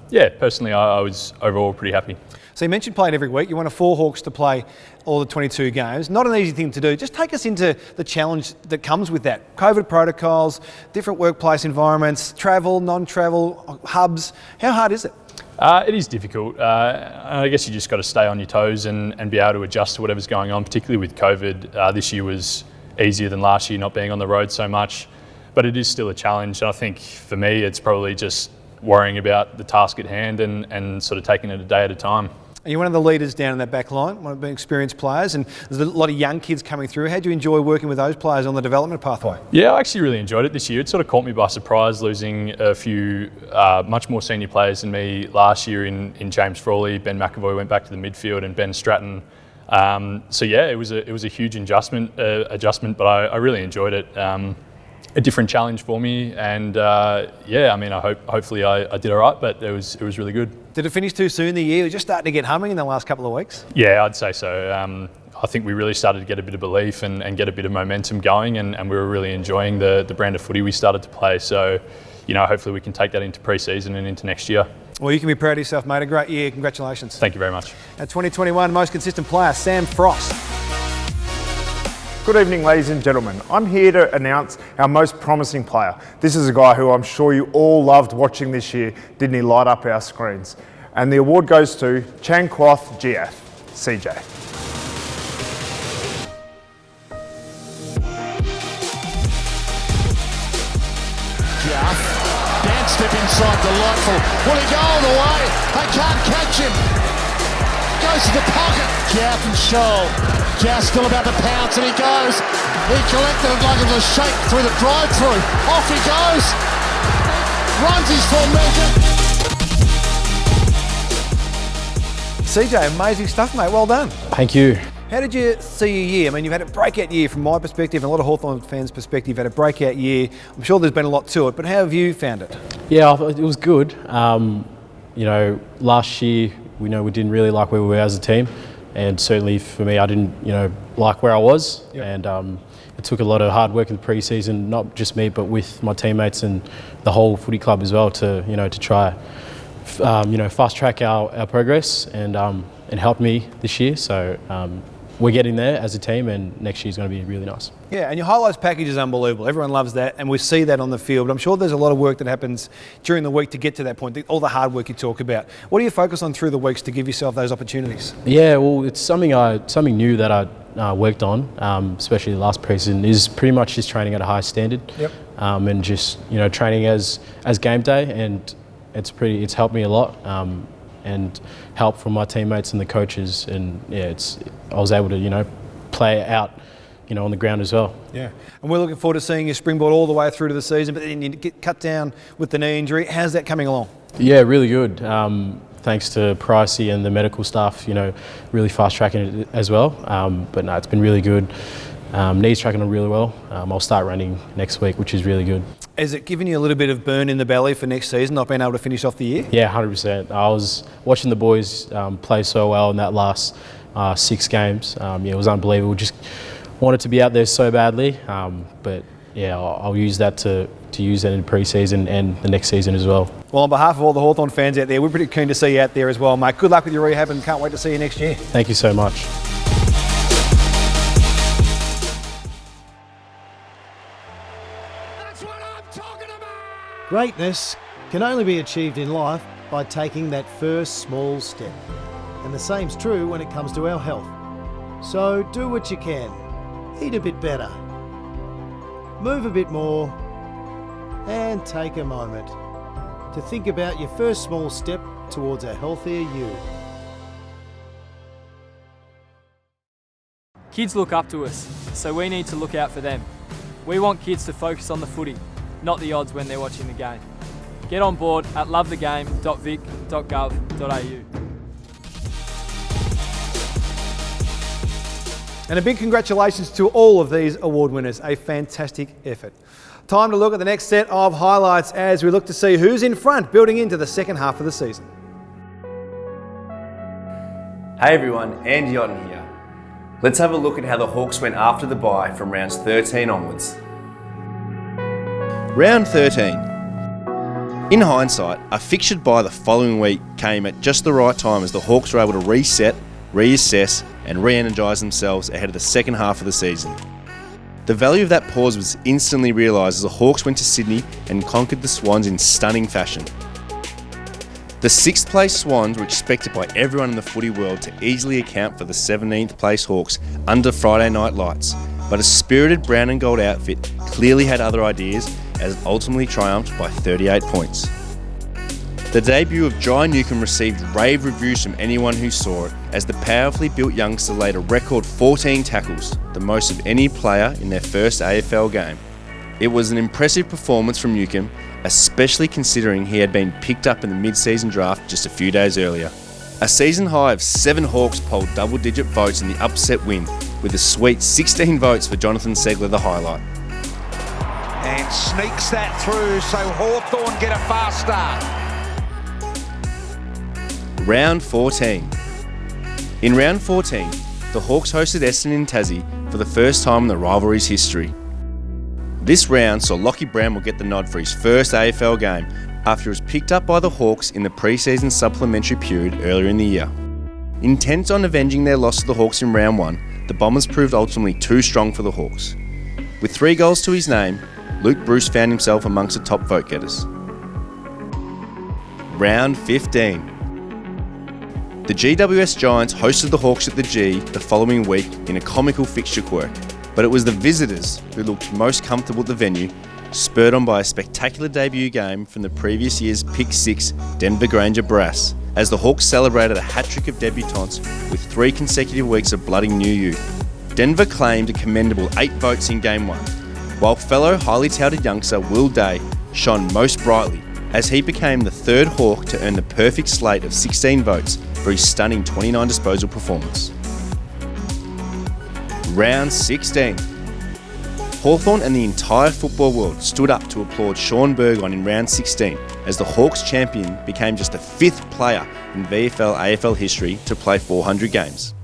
yeah, personally, I was overall pretty happy. So you mentioned playing every week. You wanted 4 Hawks to play all the 22 games. Not an easy thing to do. Just take us into the challenge that comes with that. COVID protocols, different workplace environments, travel, non-travel, hubs. How hard is it? It is difficult. I guess you just got to stay on your toes and be able to adjust to whatever's going on, particularly with COVID. This year was easier than last year, not being on the road so much, but it is still a challenge. I think for me, it's probably just worrying about the task at hand and sort of taking it a day at a time. And you're one of the leaders down in that back line, one of the experienced players, and there's a lot of young kids coming through. How do you enjoy working with those players on the development pathway? Yeah, I actually really enjoyed it this year. It sort of caught me by surprise losing a few much more senior players than me last year in James Frawley. Ben McAvoy went back to the midfield and Ben Stratton. So yeah, it was a huge adjustment, but I really enjoyed it. A different challenge for me, and yeah, I mean, hopefully I did all right, but it was really good. Did it finish too soon in the year? You're just starting to get humming in the last couple of weeks? Yeah, I'd say so. I think we really started to get a bit of belief and get a bit of momentum going, and we were really enjoying the brand of footy we started to play. So, you know, hopefully we can take that into pre-season and into next year. Well, you can be proud of yourself, mate. A great year. Congratulations. Thank you very much. Our 2021 most consistent player, Sam Frost. Good evening, ladies and gentlemen. I'm here to announce our most promising player. This is a guy who I'm sure you all loved watching this year. Didn't he light up our screens? And the award goes to Chankwath Giath, CJ. Giath, dance step inside, delightful. Will he go all the way? They can't catch him. Goes to the pocket. Giath and Scholl. Giath still about to pounce, and he goes. He collected it like it was a shake through the drive-through. Off he goes. Runs his full measure. CJ, amazing stuff, mate. Well done. Thank you. How did you see your year? I mean, you've had a breakout year from my perspective, and a lot of Hawthorn fans' perspective. You've had a breakout year. I'm sure there's been a lot to it, but how have you found it? Yeah, it was good. You know, last year, we didn't really like where we were as a team, and certainly for me, I didn't, like where I was. Yep. And it took a lot of hard work in the pre-season, not just me, but with my teammates and the whole footy club as well, to try, fast track our progress and help me this year. So we're getting there as a team, and next year's going to be really nice. Yeah, and your highlights package is unbelievable. Everyone loves that, and we see that on the field. But I'm sure there's a lot of work that happens during the week to get to that point, all the hard work you talk about. What do you focus on through the weeks to give yourself those opportunities? Yeah, well, it's something new that I worked on, especially the last pre-season, is pretty much just training at a high standard. Yep. And just, training as game day, and it's helped me a lot. And help from my teammates and the coaches, and I was able to play out on the ground as well. Yeah, and we're looking forward to seeing you springboard all the way through to the season, but then you get cut down with the knee injury. How's that coming along? Yeah, really good. Thanks to Pricey and the medical staff, really fast tracking it as well. But no, it's been really good. Knees tracking on really well. I'll start running next week, which is really good. Has it given you a little bit of burn in the belly for next season, not being able to finish off the year? Yeah, 100%. I was watching the boys play so well in that last 6 games. It was unbelievable. Just wanted to be out there so badly. But yeah, I'll use that to use that in pre-season and the next season as well. Well, on behalf of all the Hawthorn fans out there, we're pretty keen to see you out there as well, mate. Good luck with your rehab, and can't wait to see you next year. Thank you so much. Greatness can only be achieved in life by taking that first small step. And the same's true when it comes to our health. So do what you can. Eat a bit better. Move a bit more. And take a moment to think about your first small step towards a healthier you. Kids look up to us, so we need to look out for them. We want kids to focus on the footy, not the odds when they're watching the game. Get on board at lovethegame.vic.gov.au. And a big congratulations to all of these award winners. A fantastic effort. Time to look at the next set of highlights as we look to see who's in front building into the second half of the season. Hey everyone, Andy Otten here. Let's have a look at how the Hawks went after the bye from rounds 13 onwards. Round 13. In hindsight, a fixtured bye the following week came at just the right time as the Hawks were able to reset, reassess and re-energise themselves ahead of the second half of the season. The value of that pause was instantly realised as the Hawks went to Sydney and conquered the Swans in stunning fashion. The 6th place Swans were expected by everyone in the footy world to easily account for the 17th place Hawks under Friday night lights, but a spirited brown and gold outfit clearly had other ideas as it ultimately triumphed by 38 points. The debut of Jai Newcombe received rave reviews from anyone who saw it, as the powerfully built youngster laid a record 14 tackles, the most of any player in their first AFL game. It was an impressive performance from Newcombe, especially considering he had been picked up in the mid-season draft just a few days earlier. A season high of 7 Hawks polled double-digit votes in the upset win, with a sweet 16 votes for Jonathan Segler the highlight. And sneaks that through, so Hawthorn get a fast start. Round 14. In round 14, the Hawks hosted Essendon in Tassie for the first time in the rivalry's history. This round saw Lachie Bramwell get the nod for his first AFL game after he was picked up by the Hawks in the pre-season supplementary period earlier in the year. Intent on avenging their loss to the Hawks in round 1, the Bombers proved ultimately too strong for the Hawks. With 3 goals to his name, Luke Bruce found himself amongst the top vote-getters. Round 15. The GWS Giants hosted the Hawks at the G the following week in a comical fixture quirk, but it was the visitors who looked most comfortable at the venue, spurred on by a spectacular debut game from the previous year's Pick 6 Denver Granger Brass, as the Hawks celebrated a hat-trick of debutants with 3 consecutive weeks of blooding new youth. Denver claimed a commendable 8 votes in Game 1, while fellow highly touted youngster Will Day shone most brightly as he became the 3rd Hawk to earn the perfect slate of 16 votes for his stunning 29 disposal performance. Round 16. Hawthorn and the entire football world stood up to applaud Sean Burgoyne in round 16 as the Hawks champion became just the 5th player in VFL-AFL history to play 400 games.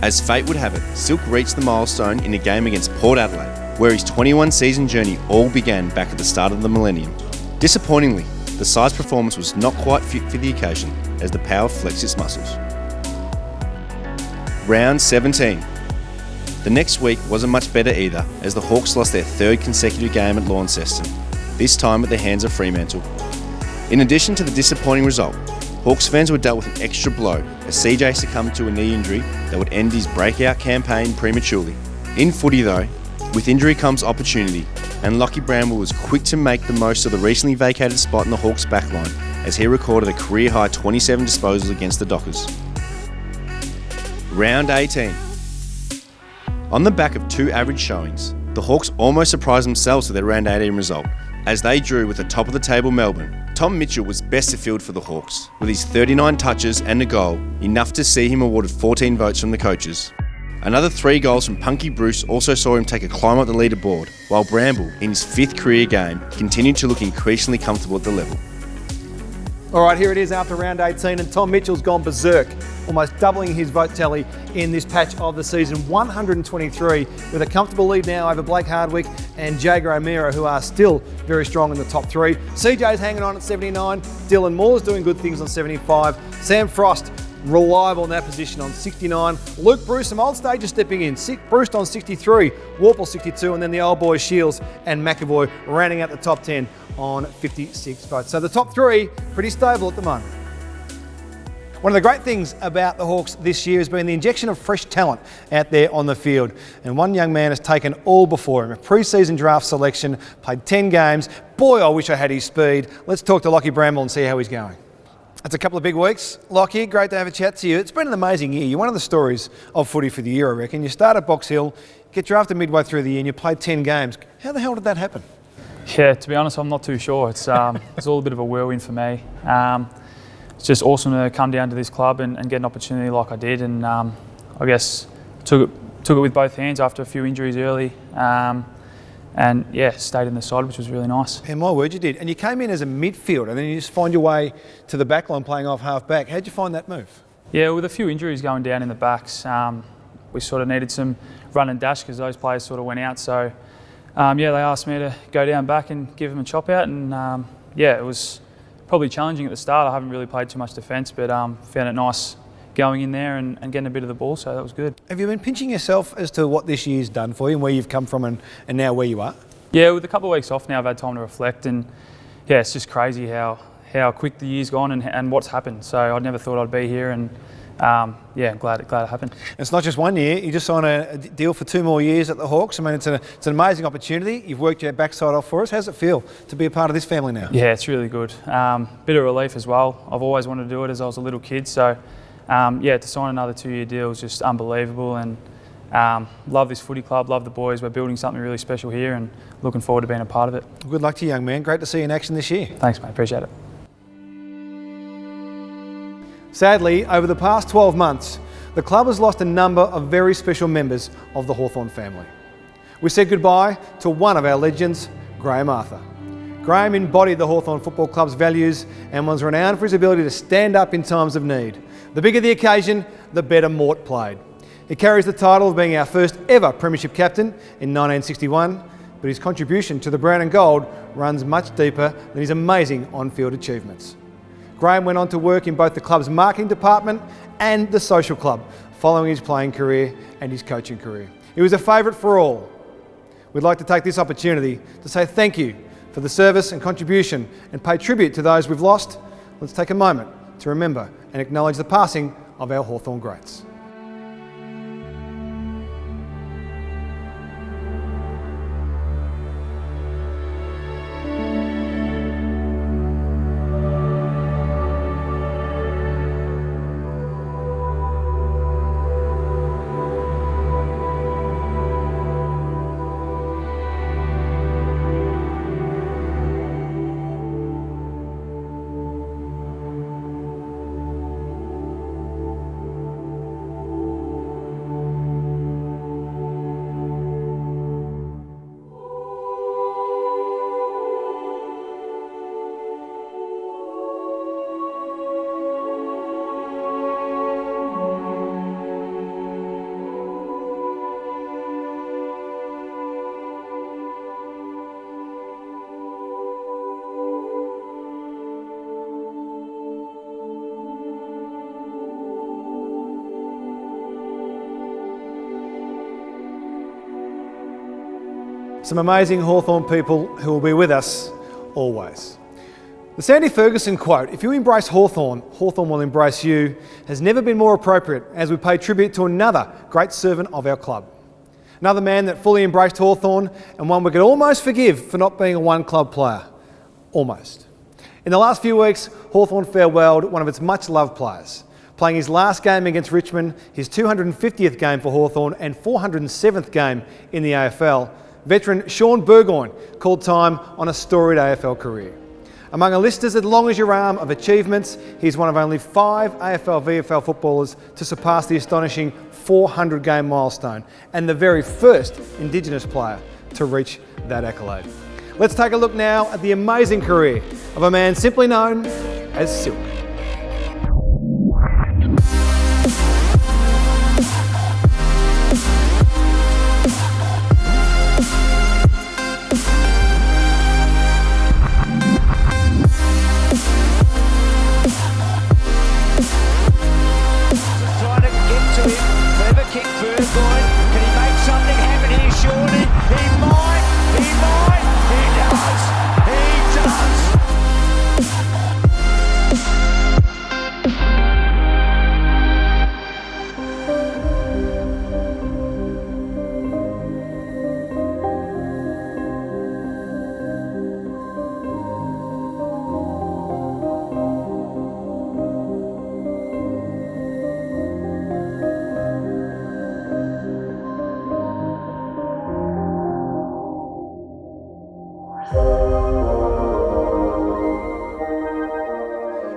As fate would have it, Silk reached the milestone in a game against Port Adelaide, where his 21-season journey all began back at the start of the millennium. Disappointingly, the side's performance was not quite fit for the occasion as the power flexed its muscles. Round 17. The next week wasn't much better either, as the Hawks lost their 3rd consecutive game at Launceston, this time at the hands of Fremantle. In addition to the disappointing result, Hawks fans were dealt with an extra blow as CJ succumbed to a knee injury that would end his breakout campaign prematurely. In footy though, with injury comes opportunity, and Lockie Bramble was quick to make the most of the recently vacated spot in the Hawks backline as he recorded a career-high 27 disposals against the Dockers. Round 18. On the back of 2 average showings, the Hawks almost surprised themselves with their round 18 result, as they drew with the top-of-the-table Melbourne. Tom Mitchell was best of field for the Hawks, with his 39 touches and a goal, enough to see him awarded 14 votes from the coaches. Another 3 goals from Punky Bruce also saw him take a climb up the leaderboard, while Bramble, in his 5th career game, continued to look increasingly comfortable at the level. All right, here it is after round 18, and Tom Mitchell's gone berserk, almost doubling his vote tally in this patch of the season, 123, with a comfortable lead now over Blake Hardwick and Jager O'Meara, who are still very strong in the top 3. CJ's hanging on at 79, Dylan Moore's doing good things on 75, Sam Frost reliable in that position on 69. Luke Bruce, some old stages stepping in. Bruce on 63, Warple 62, and then the old boys Shields and McAvoy rounding out the top 10 on 56 votes. So the top 3, pretty stable at the moment. One of the great things about the Hawks this year has been the injection of fresh talent out there on the field. And one young man has taken all before him. A pre-season draft selection, played 10 games. Boy, I wish I had his speed. Let's talk to Lockie Bramble and see how he's going. It's a couple of big weeks. Lockie, great to have a chat to you. It's been an amazing year. You're one of the stories of footy for the year, I reckon. You start at Box Hill, get drafted midway through the year, and you played 10 games. How the hell did that happen? Yeah, to be honest, I'm not too sure. It's all a bit of a whirlwind for me. It's just awesome to come down to this club and get an opportunity like I did, and I guess took it with both hands after a few injuries early. And yeah, stayed in the side, which was really nice. And my word, you did. And you came in as a midfielder, and then you just find your way to the back line playing off half back. How'd you find that move? Yeah, with a few injuries going down in the backs, we sort of needed some run and dash because those players sort of went out. So yeah, they asked me to go down back and give them a chop out, and yeah, it was probably challenging at the start. I haven't really played too much defence, but found it nice going in there and getting a bit of the ball, so that was good. Have you been pinching yourself as to what this year's done for you and where you've come from and now where you are? Yeah, with a couple of weeks off now, I've had time to reflect, and yeah, it's just crazy how quick the year's gone and what's happened. So I never thought I'd be here, and yeah, glad it happened. It's not just 1 year. You just signed a deal for 2 more years at the Hawks. I mean, it's an amazing opportunity. You've worked your backside off for us. How's it feel to be a part of this family now? Yeah, it's really good. Bit of relief as well. I've always wanted to do it as I was a little kid, so yeah, to sign another 2-year deal is just unbelievable, and love this footy club, love the boys. We're building something really special here and looking forward to being a part of it. Good luck to you, young man. Great to see you in action this year. Thanks, mate. Appreciate it. Sadly, over the past 12 months, the club has lost a number of very special members of the Hawthorn family. We said goodbye to one of our legends, Graham Arthur. Graham embodied the Hawthorn Football Club's values and was renowned for his ability to stand up in times of need. The bigger the occasion, the better Mort played. He carries the title of being our first ever Premiership captain in 1961, but his contribution to the brown and gold runs much deeper than his amazing on-field achievements. Graham went on to work in both the club's marketing department and the social club, following his playing career and his coaching career. He was a favourite for all. We'd like to take this opportunity to say thank you for the service and contribution and pay tribute to those we've lost. Let's take a moment to remember and acknowledge the passing of our Hawthorn greats. Some amazing Hawthorn people who will be with us always. The Sandy Ferguson quote, "If you embrace Hawthorn, Hawthorn will embrace you," has never been more appropriate as we pay tribute to another great servant of our club. Another man that fully embraced Hawthorn and one we could almost forgive for not being a one-club player. Almost. In the last few weeks, Hawthorn farewelled one of its much-loved players, playing his last game against Richmond, his 250th game for Hawthorn and 407th game in the AFL. Veteran Shaun Burgoyne called time on a storied AFL career. Among a list as long as your arm of achievements, he's one of only 5 AFL VFL footballers to surpass the astonishing 400-game milestone and the very first Indigenous player to reach that accolade. Let's take a look now at the amazing career of a man simply known as Silk. Kick Burgoyne. Can he make something happen here, surely? He might. He does.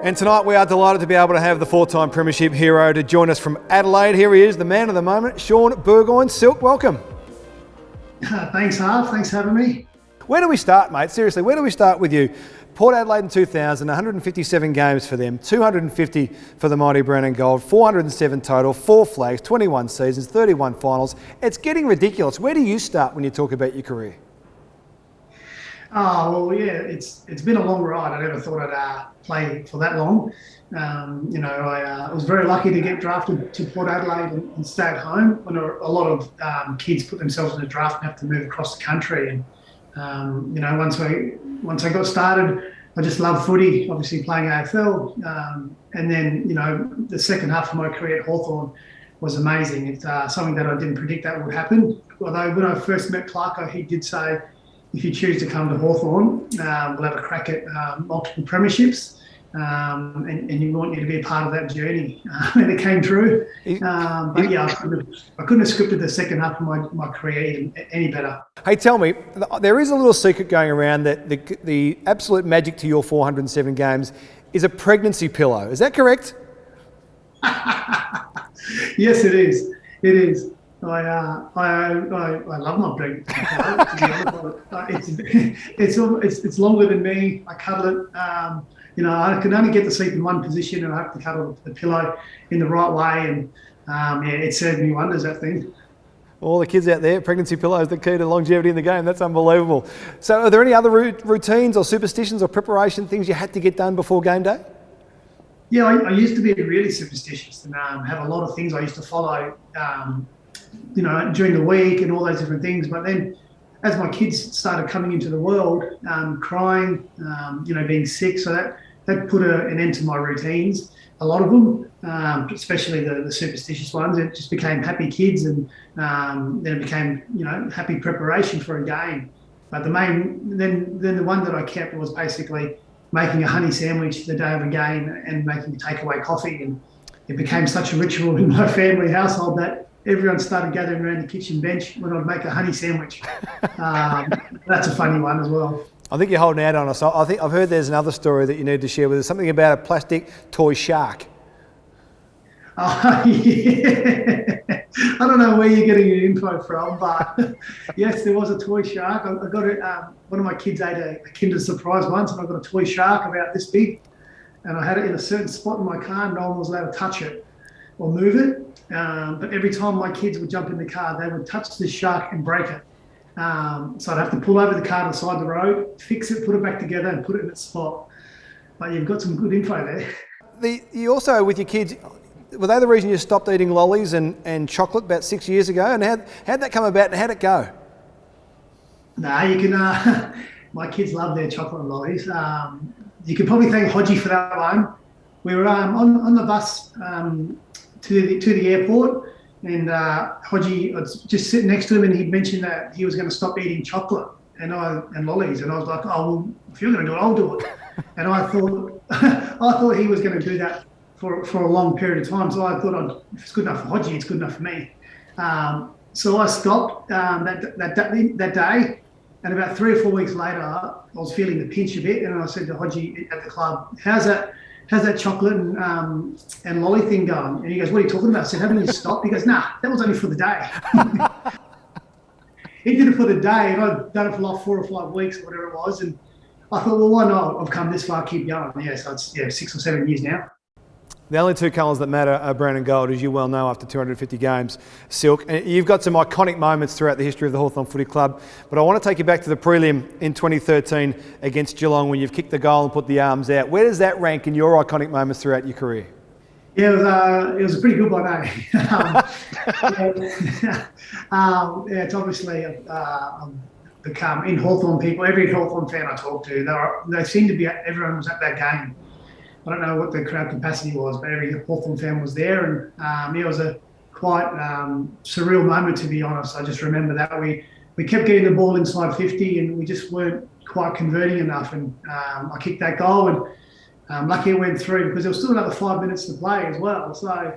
And tonight we are delighted to be able to have the 4-time Premiership hero to join us from Adelaide. Here he is, the man of the moment, Shaun Burgoyne. Silk, welcome. Thanks, Harv. Thanks for having me. Where do we start, mate? Seriously, where do we start with you? Port Adelaide in 2000, 157 games for them, 250 for the mighty brown and gold, 407 total, 4 flags, 21 seasons, 31 finals. It's getting ridiculous. Where do you start when you talk about your career? Oh, well, yeah, it's been a long ride. I never thought I'd play for that long. I was very lucky to get drafted to Port Adelaide and stay at home. When a lot of kids put themselves in a draft and have to move across the country. And, once I got started, I just loved footy, obviously playing AFL. And then, the second half of my career at Hawthorn was amazing. It's something that I didn't predict that would happen. Although when I first met Clarke, he did say, if you choose to come to Hawthorn, we'll have a crack at multiple premierships, and we want you to be a part of that journey. And it came true. I couldn't have scripted the second half of my career any better. Hey, tell me, there is a little secret going around that the absolute magic to your 407 games is a pregnancy pillow. Is that correct? Yes, it is. It is. I love my pregnancy pillow. It's longer than me. I cuddle it. I can only get to sleep in one position, and I have to cuddle the pillow in the right way. And it served me wonders, that thing. All the kids out there, pregnancy pillow is the key to longevity in the game. That's unbelievable. So, are there any other routines or superstitions or preparation things you had to get done before game day? Yeah, I used to be really superstitious and have a lot of things I used to follow, during the week and all those different things. But then as my kids started coming into the world, crying, being sick, so that put an end to my routines. A lot of them, especially the superstitious ones, it just became happy kids, and then it became, happy preparation for a game. But then the one that I kept was basically making a honey sandwich the day of a game and making takeaway coffee. And it became such a ritual in my family household that everyone started gathering around the kitchen bench when I'd make a honey sandwich. That's a funny one as well. I think you're holding out on us. I think I've heard there's another story that you need to share with us, something about a plastic toy shark. Oh, yeah. I don't know where you're getting your info from, but yes, there was a toy shark. I got it. One of my kids ate a Kinder Surprise once, and I got a toy shark about this big, and I had it in a certain spot in my car, and no one was allowed to touch it or move it. But every time my kids would jump in the car, they would touch the shark and break it. So I'd have to pull over the car to the side of the road, fix it, put it back together, and put it in its spot. But you've got some good info there. You also, with your kids, were they the reason you stopped eating lollies and chocolate about 6 years ago? And how'd that come about and how'd it go? No, you can. My kids love their chocolate and lollies. You can probably thank Hodgie for that one. We were on the bus to the airport, and Hodgie, I was just sitting next to him, and he'd mentioned that he was going to stop eating chocolate and lollies, and I was like, oh well, if you're going to do it, I'll do it. And I thought he was going to do that for a long period of time. So I thought, if it's good enough for Hodgie, it's good enough for me. So I stopped that day, and about 3 or 4 weeks later, I was feeling the pinch a bit, and I said to Hodgie at the club, how's that chocolate and lolly thing going? And he goes, what are you talking about? I said, haven't you stopped? He goes, nah, that was only for the day. He did it for the day, and I'd done it for like 4 or 5 weeks or whatever it was. And I thought, well, why not? I've come this far, keep going. Yeah, so it's 6 or 7 years now. The only two colours that matter are brown and gold, as you well know after 250 games, Silk. And you've got some iconic moments throughout the history of the Hawthorn Footy Club, but I want to take you back to the prelim in 2013 against Geelong when you've kicked the goal and put the arms out. Where does that rank in your iconic moments throughout your career? Yeah, it was a pretty good one, eh? It's obviously become, in Hawthorn people, every Hawthorn fan I talk to, they seem to be, everyone was at that game. I don't know what the crowd capacity was, but every Hawthorn fan was there, and it was a quite surreal moment, to be honest. I just remember that we kept getting the ball inside 50, and we just weren't quite converting enough. And I kicked that goal, and lucky it went through because there was still another 5 minutes to play as well. So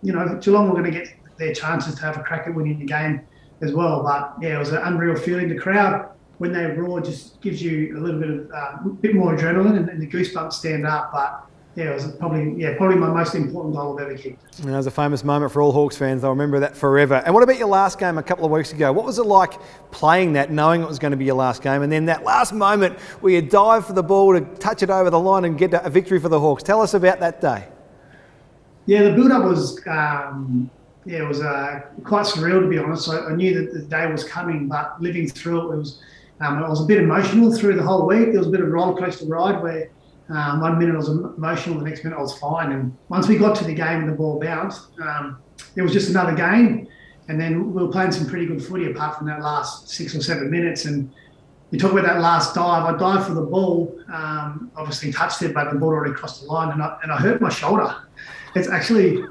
Geelong were going to get their chances to have a crack at winning the game as well. But yeah, it was an unreal feeling. The crowd, when they roar, just gives you a little bit of bit more adrenaline, and the goosebumps stand up. But yeah, it was probably my most important goal I've ever kicked. And it was a famous moment for all Hawks fans. They'll remember that forever. And what about your last game a couple of weeks ago? What was it like playing that, knowing it was going to be your last game, and then that last moment where you dive for the ball to touch it over the line and get a victory for the Hawks? Tell us about that day. Yeah, the build-up was it was quite surreal, to be honest. I knew that the day was coming, but living through it was. I was a bit emotional through the whole week. There was a bit of a roller coaster ride where 1 minute I was emotional, the next minute I was fine. And once we got to the game and the ball bounced, it was just another game. And then we were playing some pretty good footy apart from that last 6 or 7 minutes. And you talk about that last dive. I dived for the ball, obviously touched it, but the ball already crossed the line, and I hurt my shoulder. It's actually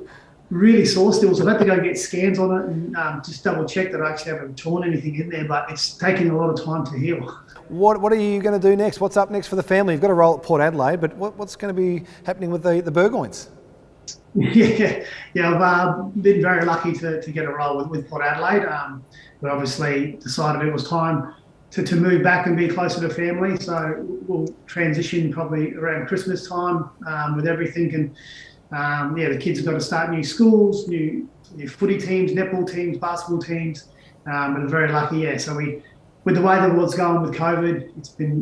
really sore still, so I've had to go get scans on it and just double check that I actually haven't torn anything in there, but it's taking a lot of time to heal. What are you going to do next? What's up next for the family? You've got a role at Port Adelaide, but what's going to be happening with the Burgoynes? Yeah, I've been very lucky to get a role with Port Adelaide, but obviously decided it was time to move back and be closer to family, so we'll transition probably around Christmas time with everything. And the kids have got to start new schools, new footy teams, netball teams, basketball teams, but we're very lucky. Yeah, so with the way the world's going with COVID,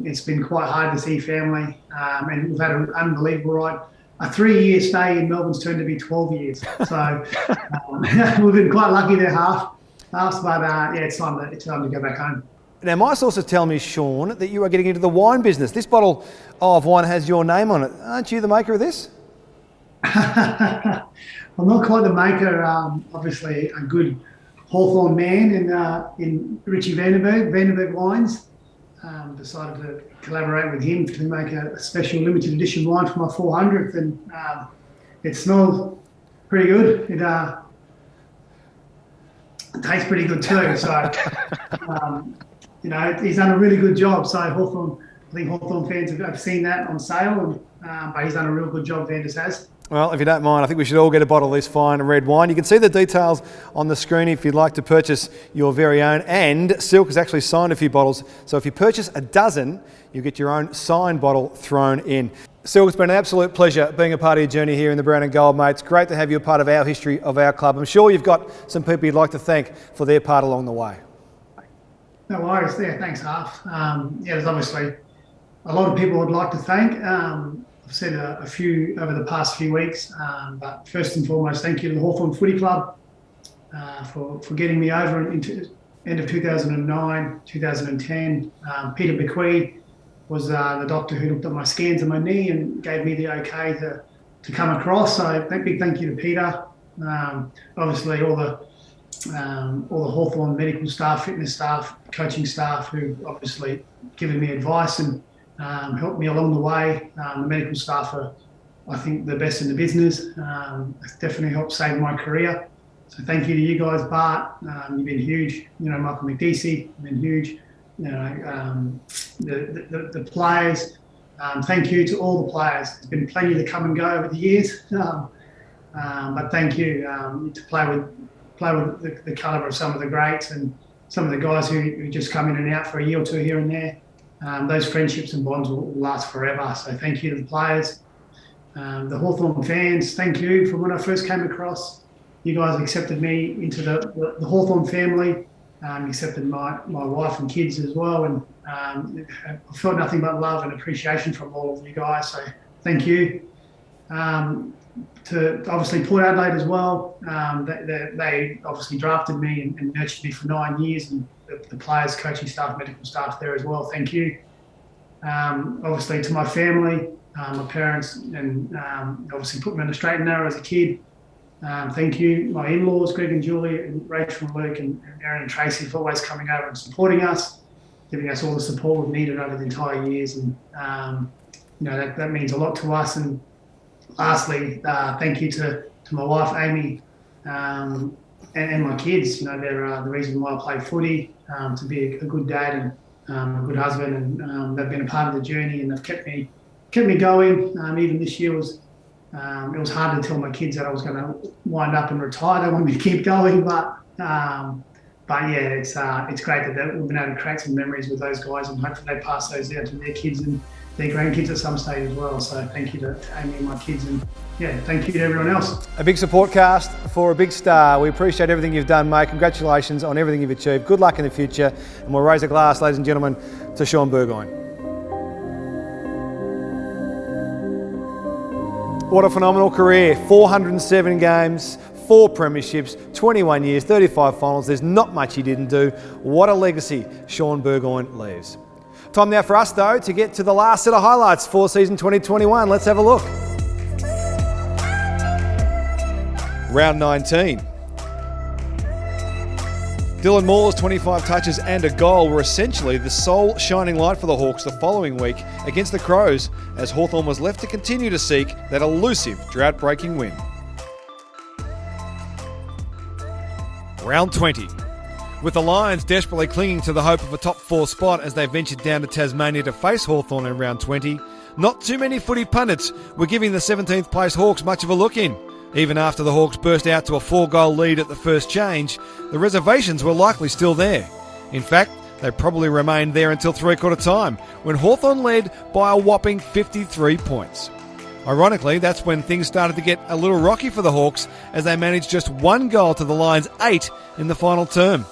it's been quite hard to see family, and we've had an unbelievable ride. A 3-year stay in Melbourne's turned to be 12 years, so we've been quite lucky there half, but it's time to go back home. Now, my sources tell me, Sean, that you are getting into the wine business. This bottle of wine has your name on it. Aren't you the maker of this? I'm not quite the maker. Obviously, a good Hawthorn man in Richie Vandenberg Wines. Decided to collaborate with him to make a special limited edition wine for my 400th, and it smells pretty good. It tastes pretty good too. So, he's done a really good job. So Hawthorn, I think Hawthorn fans have seen that on sale, but he's done a real good job, Vanders has. Well, if you don't mind, I think we should all get a bottle of this fine red wine. You can see the details on the screen if you'd like to purchase your very own. And Silk has actually signed a few bottles. So if you purchase a dozen, you get your own signed bottle thrown in. Silk, it's been an absolute pleasure being a part of your journey here in the Brown and Gold, mate. It's great to have you a part of our history of our club. I'm sure you've got some people you'd like to thank for their part along the way. No worries there. Thanks, Half. There's obviously a lot of people I'd like to thank. I've said a few over the past few weeks, but first and foremost, thank you to the Hawthorn Footy Club for getting me over into end of 2009, 2010. Peter Bequee was the doctor who looked at my scans of my knee and gave me the okay to come across. So big thank you to Peter. Obviously all the Hawthorn medical staff, fitness staff, coaching staff who obviously given me advice and helped me along the way. The medical staff are, I think, the best in the business. It's definitely helped save my career. So thank you to you guys, Bart. You've been huge. Michael McDeesey, you've been huge. The players. Thank you to all the players. There's been plenty that come and go over the years, but thank you to play with the calibre of some of the greats and some of the guys who just come in and out for a year or two here and there. Those friendships and bonds will last forever. So thank you to the players. The Hawthorn fans, thank you for when I first came across. You guys accepted me into the Hawthorn family, accepted my wife and kids as well. And I felt nothing but love and appreciation from all of you guys. So thank you. To obviously Port Adelaide as well. They obviously drafted me and nurtured me for 9 years, and the players, coaching staff, medical staff there as well. Thank you. Obviously to my family, my parents, and obviously put me on the straight and narrow as a kid. Thank you. My in-laws, Greg and Julie, and Rachel and Luke, and Aaron and Tracy for always coming over and supporting us, giving us all the support we've needed over the entire years. And that means a lot to us. And lastly, thank you to my wife, Amy, and my kids. They're the reason why I play footy, to be a good dad and a good husband, and they've been a part of the journey, and they've kept me going. Even this year it was hard to tell my kids that I was going to wind up and retire. They wanted me to keep going, but yeah, it's great that we've been able to create some memories with those guys, and hopefully they pass those out to their kids and their grandkids at some stage as well. So thank you to Amy and my kids, and thank you to everyone else. A big support cast for a big star. We appreciate everything you've done, mate. Congratulations on everything you've achieved. Good luck in the future, and we'll raise a glass, ladies and gentlemen, to Sean Burgoyne. What a phenomenal career. 407 games, 4 premierships, 21 years, 35 finals. There's not much he didn't do. What a legacy Sean Burgoyne leaves. Time now for us, though, to get to the last set of highlights for season 2021. Let's have a look. Round 19. Dylan Moore's 25 touches and a goal were essentially the sole shining light for the Hawks the following week against the Crows, as Hawthorn was left to continue to seek that elusive drought-breaking win. Round 20. With the Lions desperately clinging to the hope of a top 4 spot as they ventured down to Tasmania to face Hawthorn in round 20, not too many footy pundits were giving the 17th place Hawks much of a look in. Even after the Hawks burst out to a 4-goal lead at the first change, the reservations were likely still there. In fact, they probably remained there until 3/4 time, when Hawthorn led by a whopping 53 points. Ironically, that's when things started to get a little rocky for the Hawks, as they managed just 1 goal to the Lions' 8 in the final term.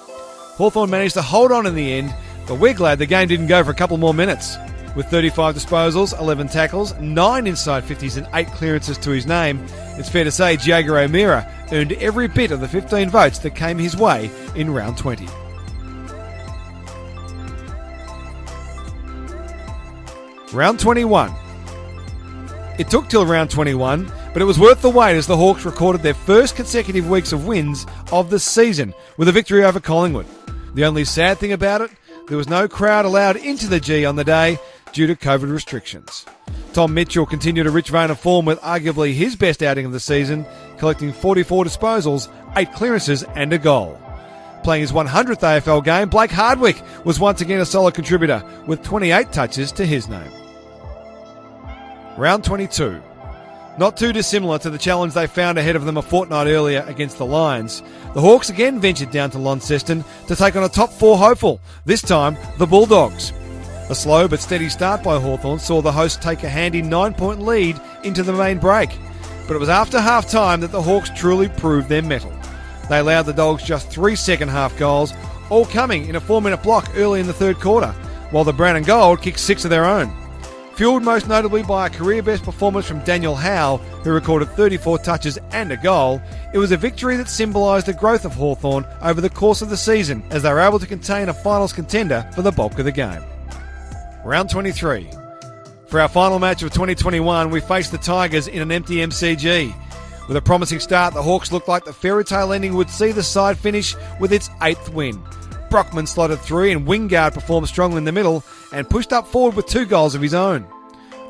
Hawthorn managed to hold on in the end, but we're glad the game didn't go for a couple more minutes. With 35 disposals, 11 tackles, 9 inside 50s and 8 clearances to his name, it's fair to say Jaeger O'Meara earned every bit of the 15 votes that came his way in round 20. Round 21. It took till round 21, But it was worth the wait as the Hawks recorded their first consecutive weeks of wins of the season with a victory over Collingwood. The only sad thing about it, there was no crowd allowed into the G on the day due to COVID restrictions. Tom Mitchell continued a rich vein of form with arguably his best outing of the season, collecting 44 disposals, 8 clearances and a goal. Playing his 100th AFL game, Blake Hardwick was once again a solid contributor with 28 touches to his name. Round 22. Not too dissimilar to the challenge they found ahead of them a fortnight earlier against the Lions, the Hawks again ventured down to Launceston to take on a top 4 hopeful, this time the Bulldogs. A slow but steady start by Hawthorn saw the hosts take a handy 9-point lead into the main break, but it was after half-time that the Hawks truly proved their mettle. They allowed the Dogs just 3 second-half goals, all coming in a 4-minute block early in the third quarter, while the Brown and Gold kicked 6 of their own. Fueled most notably by a career-best performance from Daniel Howe, who recorded 34 touches and a goal, it was a victory that symbolised the growth of Hawthorn over the course of the season as they were able to contain a finals contender for the bulk of the game. Round 23. For our final match of 2021, we faced the Tigers in an empty MCG. With a promising start, the Hawks looked like the fairy tale ending would see the side finish with its 8th win. Brockman slotted 3 and Wingard performed strongly in the middle and pushed up forward with 2 goals of his own.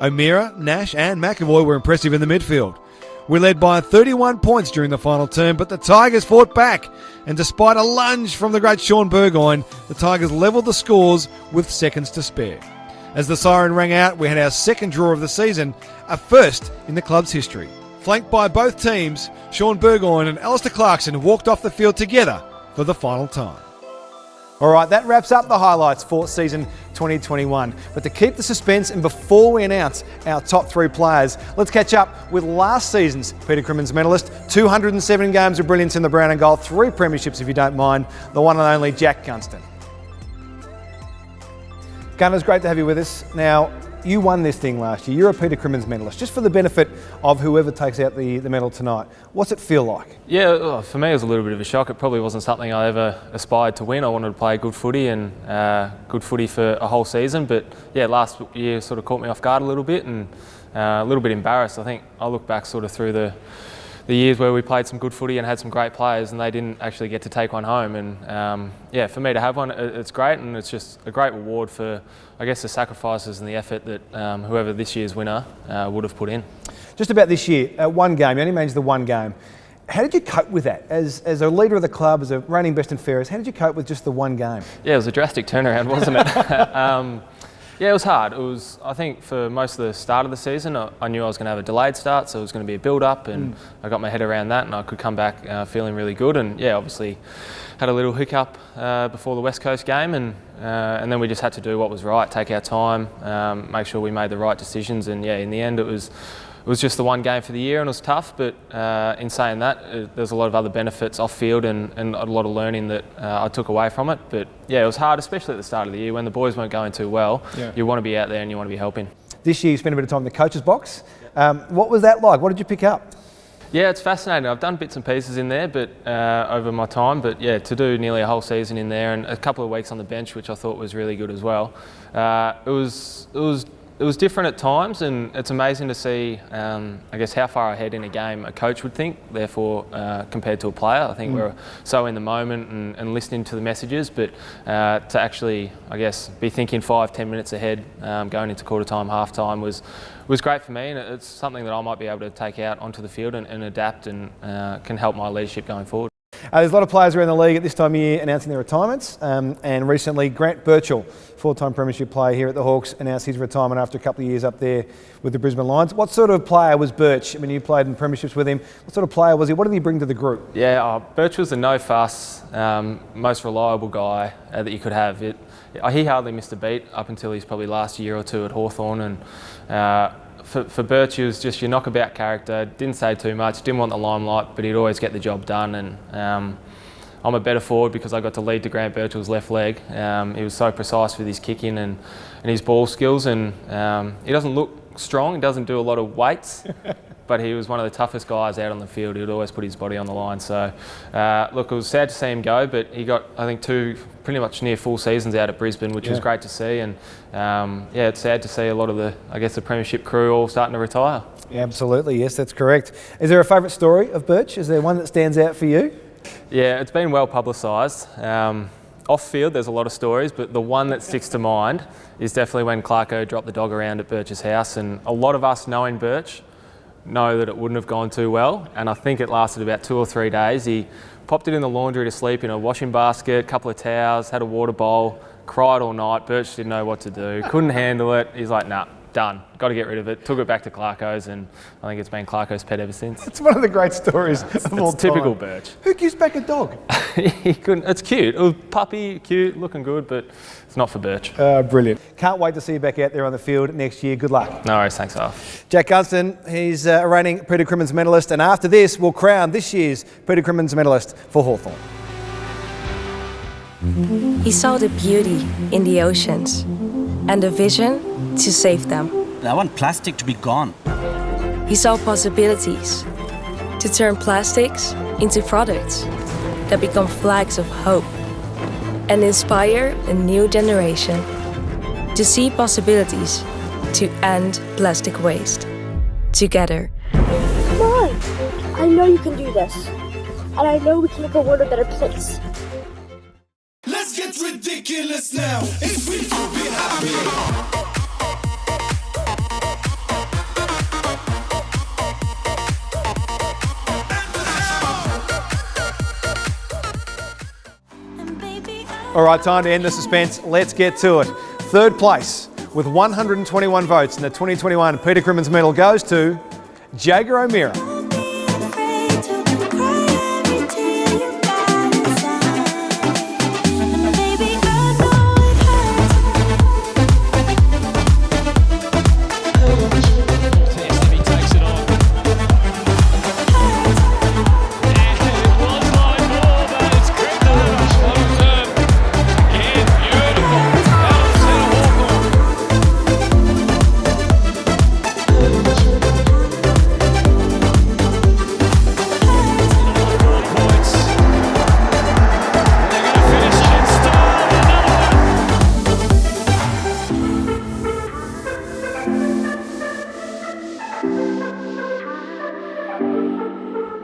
O'Meara, Nash and McAvoy were impressive in the midfield. We led by 31 points during the final term, but the Tigers fought back, and despite a lunge from the great Sean Burgoyne, the Tigers levelled the scores with seconds to spare. As the siren rang out, we had our second draw of the season, a first in the club's history. Flanked by both teams, Sean Burgoyne and Alistair Clarkson walked off the field together for the final time. All right, that wraps up the highlights for season 2021. But to keep the suspense and before we announce our top 3 players, let's catch up with last season's Peter Crimmins medalist, 207 games of brilliance in the brown and gold, 3 premierships if you don't mind, the one and only Jack Gunston. Gunner, it's great to have you with us. Now, you won this thing last year. You're a Peter Crimmins medalist. Just for the benefit of whoever takes out the medal tonight, what's it feel like? Yeah, well, for me it was a little bit of a shock. It probably wasn't something I ever aspired to win. I wanted to play good footy and good footy for a whole season. But yeah, last year sort of caught me off guard a little bit and a little bit embarrassed. I think I look back sort of through the years where we played some good footy and had some great players and they didn't actually get to take one home. And yeah, for me to have one, it's great, and it's just a great reward for, I guess, the sacrifices and the effort that whoever this year's winner would have put in. Just about this year, one game, you only managed the one game. How did you cope with that? As a leader of the club, as a reigning best and fairest, how did you cope with just the one game? Yeah, it was a drastic turnaround, wasn't it? Yeah, it was hard. It was, I think, for most of the start of the season, I knew I was going to have a delayed start, so it was going to be a build-up, and I got my head around that, and I could come back feeling really good. And yeah, obviously had a little hiccup before the West Coast game, and then we just had to do what was right, take our time, make sure we made the right decisions, and yeah, in the end, it was just the one game for the year, and it was tough. But in saying that, there's a lot of other benefits off field and a lot of learning that I took away from it. But yeah, it was hard, especially at the start of the year when the boys weren't going too well. Yeah. You want to be out there and you want to be helping. This year you spent a bit of time in the coach's box. What was that like? What did you pick up? Yeah, it's fascinating. I've done bits and pieces in there, but over my time. But yeah, to do nearly a whole season in there and a couple of weeks on the bench, which I thought was really good as well. It was different at times, and it's amazing to see, I guess, how far ahead in a game a coach would think, therefore, compared to a player. I think we're so in the moment and listening to the messages, but to actually, I guess, be thinking 5-10 minutes ahead, going into quarter time, half time was great for me, and it's something that I might be able to take out onto the field and adapt and can help my leadership going forward. There's a lot of players around the league at this time of year announcing their retirements, and recently Grant Burchell, four-time premiership player here at the Hawks, announced his retirement after a couple of years up there with the Brisbane Lions. What sort of player was Burch? I mean, you played in premierships with him. What sort of player was he? What did he bring to the group? Yeah, Burch was the no-fuss, most reliable guy that you could have. He hardly missed a beat up until his probably last year or two at Hawthorn, and for Burch, he was just your knockabout character, didn't say too much, didn't want the limelight, but he'd always get the job done. And I'm a better forward because I got to lead to Grant Burchell's left leg. He was so precise with his kicking and his ball skills, and he doesn't look strong, he doesn't do a lot of weights, but he was one of the toughest guys out on the field. He would always put his body on the line. So, look, it was sad to see him go, but he got, I think, 2 pretty much near full seasons out at Brisbane, which was great to see. And yeah, it's sad to see a lot of the, I guess, the premiership crew all starting to retire. Absolutely, yes, that's correct. Is there a favourite story of Burch? Is there one that stands out for you? Yeah, it's been well publicised. Off field, there's a lot of stories, but the one that sticks to mind is definitely when Clarke dropped the dog around at Burch's house, and a lot of us knowing Burch know that it wouldn't have gone too well, and I think it lasted about 2 or 3 days. He popped it in the laundry to sleep in a washing basket, couple of towels, had a water bowl, cried all night. Burch didn't know what to do, couldn't handle it. He's like, nah, done, got to get rid of it. Took it back to Clarke's, and I think it's been Clarke's pet ever since. It's one of the great stories of all time. Typical Burch. Who gives back a dog? He couldn't. It's cute. It was puppy, cute, looking good, but it's not for Burch. Brilliant. Can't wait to see you back out there on the field next year. Good luck. No worries, thanks, Alf. Jack Gunston, he's a reigning Peter Crimmins medalist, and after this, we'll crown this year's Peter Crimmins medalist for Hawthorn. He saw the beauty in the oceans and the vision to save them. I want plastic to be gone. He saw possibilities to turn plastics into products that become flags of hope and inspire a new generation to see possibilities to end plastic waste. Together. Come on! I know you can do this. And I know we can make a world a better place. Let's get ridiculous now. It's free to be happy. All right, time to end the suspense. Let's get to it. Third place with 121 votes in the 2021 Peter Crimmins Medal goes to Jager O'Meara.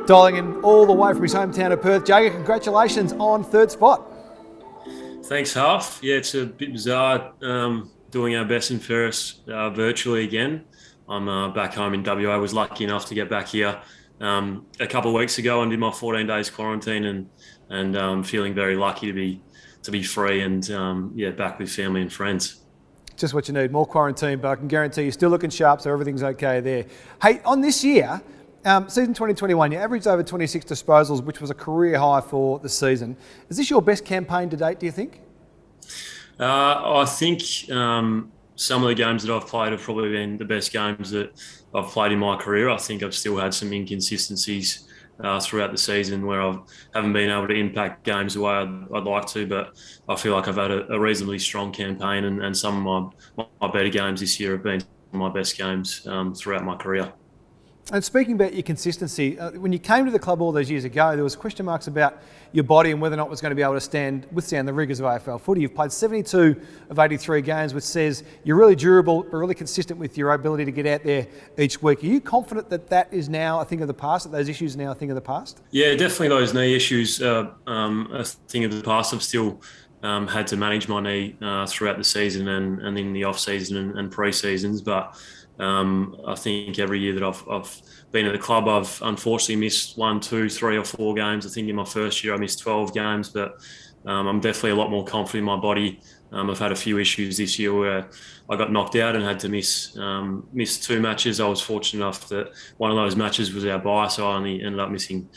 Dialing in all the way from his hometown of Perth. Jager, congratulations on third spot. Thanks, Half. Yeah, it's a bit bizarre doing our best and fairest virtually again. I'm back home in WA. I was lucky enough to get back here a couple of weeks ago and did my 14 days quarantine, and feeling very lucky to be free and back with family and friends. Just what you need, more quarantine, but I can guarantee you're still looking sharp, so everything's okay there. Hey, on this year, season 2021, you averaged over 26 disposals, which was a career high for the season. Is this your best campaign to date, do you think? I think some of the games that I've played have probably been the best games that I've played in my career. I think I've still had some inconsistencies throughout the season where I haven't been able to impact games the way I'd like to, but I feel like I've had a reasonably strong campaign, and some of my better games this year have been my best games throughout my career. And speaking about your consistency, when you came to the club all those years ago, there was question marks about your body and whether or not it was going to be able to withstand the rigours of AFL footy. You've played 72 of 83 games, which says you're really durable, but really consistent with your ability to get out there each week. Are you confident that that is now a thing of the past, that those issues are now a thing of the past? Yeah, definitely those knee issues are a thing of the past. I've still had to manage my knee throughout the season and in the off-season and pre-seasons, but I think every year that I've been at the club, I've unfortunately missed 1, 2, 3 or 4 games. I think in my first year I missed 12 games, but I'm definitely a lot more confident in my body. I've had a few issues this year where I got knocked out and had to miss 2 matches. I was fortunate enough that one of those matches was our bye, so I only ended up missing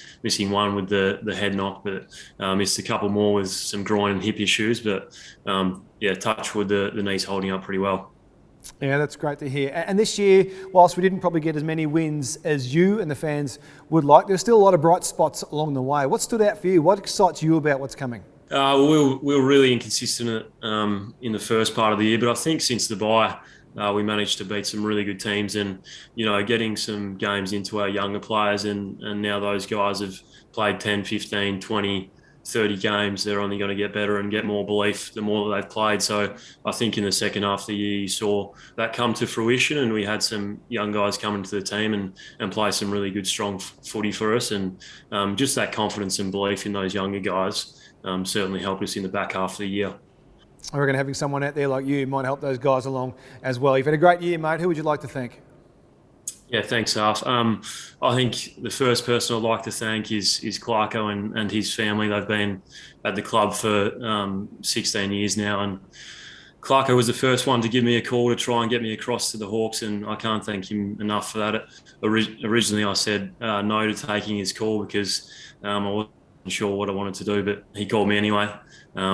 one with the head knock, but missed a couple more with some groin and hip issues. But touch wood, the knee's holding up pretty well. Yeah, that's great to hear. And this year, whilst we didn't probably get as many wins as you and the fans would like, there's still a lot of bright spots along the way. What stood out for you? What excites you about what's coming? We were really inconsistent in the first part of the year, but I think since the bye, we managed to beat some really good teams and, getting some games into our younger players and now those guys have played 10, 15, 20 30 games, they're only going to get better and get more belief the more that they've played. So I think in the second half of the year, you saw that come to fruition, and we had some young guys come into the team and play some really good, strong footy for us. And just that confidence and belief in those younger guys certainly helped us in the back half of the year. I reckon having someone out there like you might help those guys along as well. You've had a great year, mate. Who would you like to thank? Yeah, thanks, Alf. I think the first person I'd like to thank is Clarke and his family. They've been at the club for 16 years now, and Clarke was the first one to give me a call to try and get me across to the Hawks, and I can't thank him enough for that. Originally, I said no to taking his call because I wasn't sure what I wanted to do, but he called me anyway,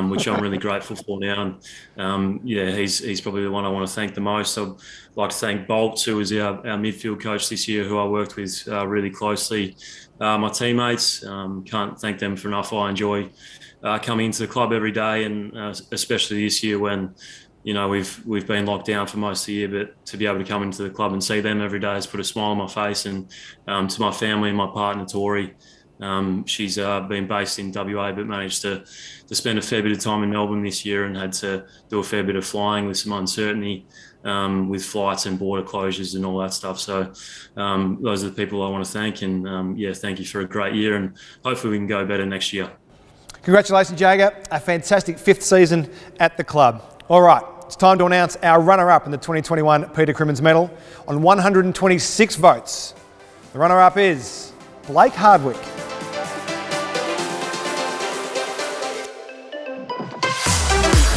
which I'm really grateful for now. And yeah, he's probably the one I want to thank the most. I'd like to thank Bolts, who was our midfield coach this year, who I worked with really closely. My teammates, can't thank them for enough. I enjoy coming into the club every day, and especially this year when we've been locked down for most of the year, but to be able to come into the club and see them every day has put a smile on my face. And to my family and my partner Tori, she's been based in WA but managed to spend a fair bit of time in Melbourne this year and had to do a fair bit of flying with some uncertainty with flights and border closures and all that stuff. So those are the people I want to thank, and thank you for a great year, and hopefully we can go better next year. Congratulations, Jager. A fantastic 5th season at the club. All right, it's time to announce our runner-up in the 2021 Peter Crimmins Medal. On 126 votes, the runner-up is Blake Hardwick.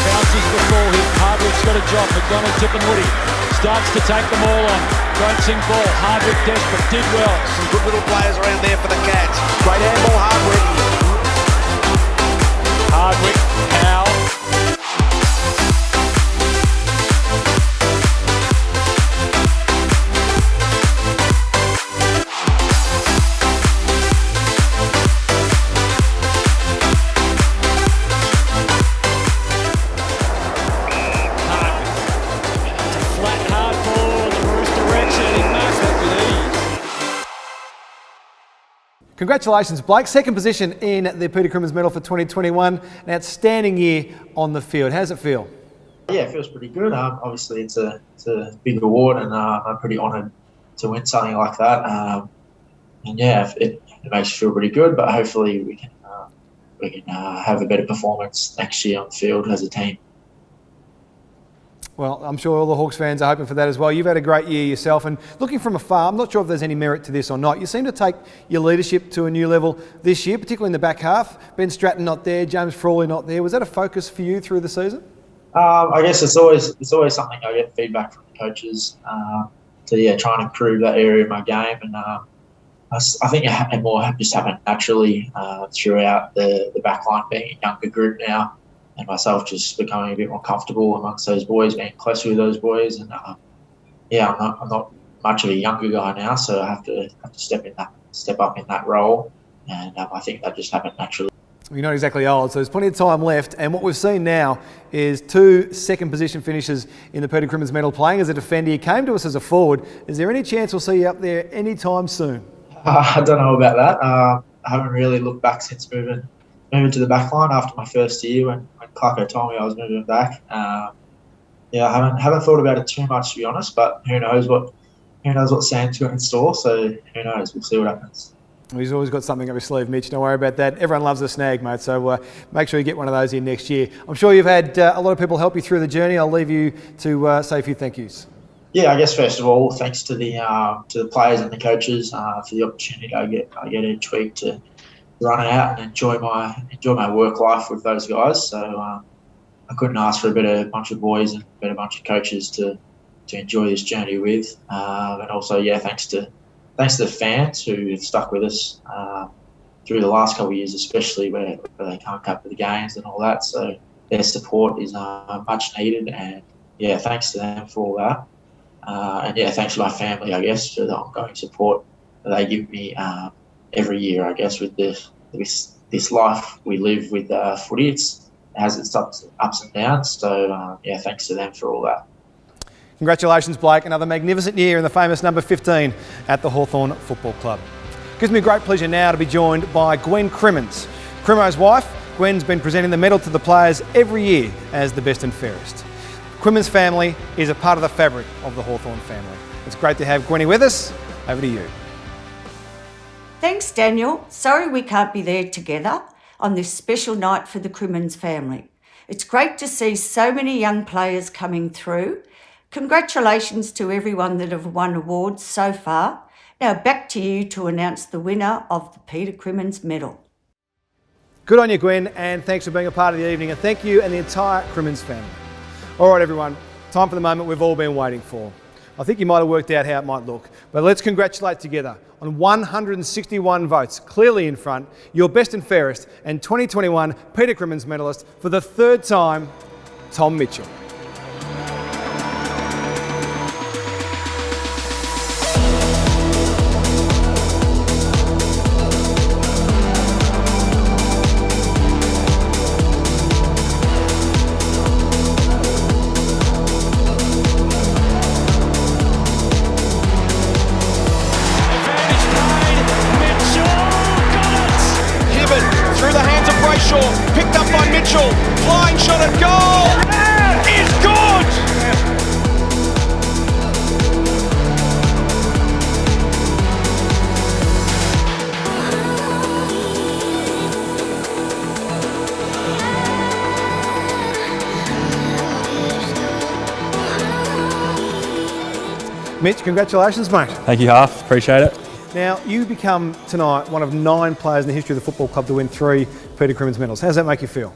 Bounces before him. Hardwick's got a drop. McDonald, Tippenwoody starts to take them all on. Don't sing ball. Hardwick desperate. Did well. Some good little players around there for the Cats. Great handball, Hardwick. Hardwick, Powell. Congratulations, Blake. Second position in the Peter Crimmins Medal for 2021. An outstanding year on the field. How does it feel? Yeah, it feels pretty good. Obviously, it's a big award, and I'm pretty honoured to win something like that. And yeah, it makes you feel pretty good. But hopefully, we can have a better performance next year on the field as a team. Well, I'm sure all the Hawks fans are hoping for that as well. You've had a great year yourself, and looking from afar, I'm not sure if there's any merit to this or not. You seem to take your leadership to a new level this year, particularly in the back half. Ben Stratton not there, James Frawley not there. Was that a focus for you through the season? I guess it's always something I get feedback from the coaches to try and improve that area of my game, and I think it more just happened naturally throughout the back line, being a younger group now. And myself just becoming a bit more comfortable amongst those boys, being closer with those boys, and I'm not much of a younger guy now, so I have to step up in that role, and I think that just happened naturally. You're not exactly old, so there's plenty of time left, and what we've seen now is 2 second position finishes in the Peter Crimmins Medal, playing as a defender. You came to us as a forward. Is there any chance we'll see you up there anytime soon? I don't know about that. I haven't really looked back since moving to the back line after my first year when Clarke told me I was moving back. I haven't thought about it too much, to be honest, but who knows what Sam's got in store, so who knows, we'll see what happens. He's always got something up his sleeve, Mitch, don't worry about that. Everyone loves a snag, mate, so make sure you get one of those in next year. I'm sure you've had a lot of people help you through the journey. I'll leave you to say a few thank yous. Yeah, I guess first of all, thanks to the players and the coaches for the opportunity I get each week to run out and enjoy my work life with those guys. So I couldn't ask for a better bunch of boys and a better bunch of coaches to enjoy this journey with. And also, thanks to the fans who have stuck with us through the last couple of years, especially where they can't come to the games and all that. So their support is much needed, and thanks to them for all that. And thanks to my family, I guess, for the ongoing support that they give me every year, I guess, with this life we live with footy. It has its ups and downs. So, thanks to them for all that. Congratulations, Blake. Another magnificent year in the famous number 15 at the Hawthorn Football Club. Gives me great pleasure now to be joined by Gwen Crimmins, Crimo's wife Gwen's been presenting the medal to the players every year as the best and fairest. Crimmins family is a part of the fabric of the Hawthorn family. It's great to have Gwenny with us. Over to you. Thanks, Daniel. Sorry we can't be there together on this special night for the Crimmins family. It's great to see so many young players coming through. Congratulations to everyone that have won awards so far. Now back to you to announce the winner of the Peter Crimmins Medal. Good on you, Gwen, and thanks for being a part of the evening. And thank you and the entire Crimmins family. All right, everyone, time for the moment we've all been waiting for. I think you might have worked out how it might look, but let's congratulate together on 161 votes, clearly in front, your best and fairest and 2021 Peter Crimmins medalist for the third time, Tom Mitchell. Picked up by Mitchell, flying shot at goal, is good! Mitch, congratulations, mate. Thank you, Half. Appreciate it. Now, you become tonight one of 9 players in the history of the football club to win 3 Peter Crimmins medals. How does that make you feel?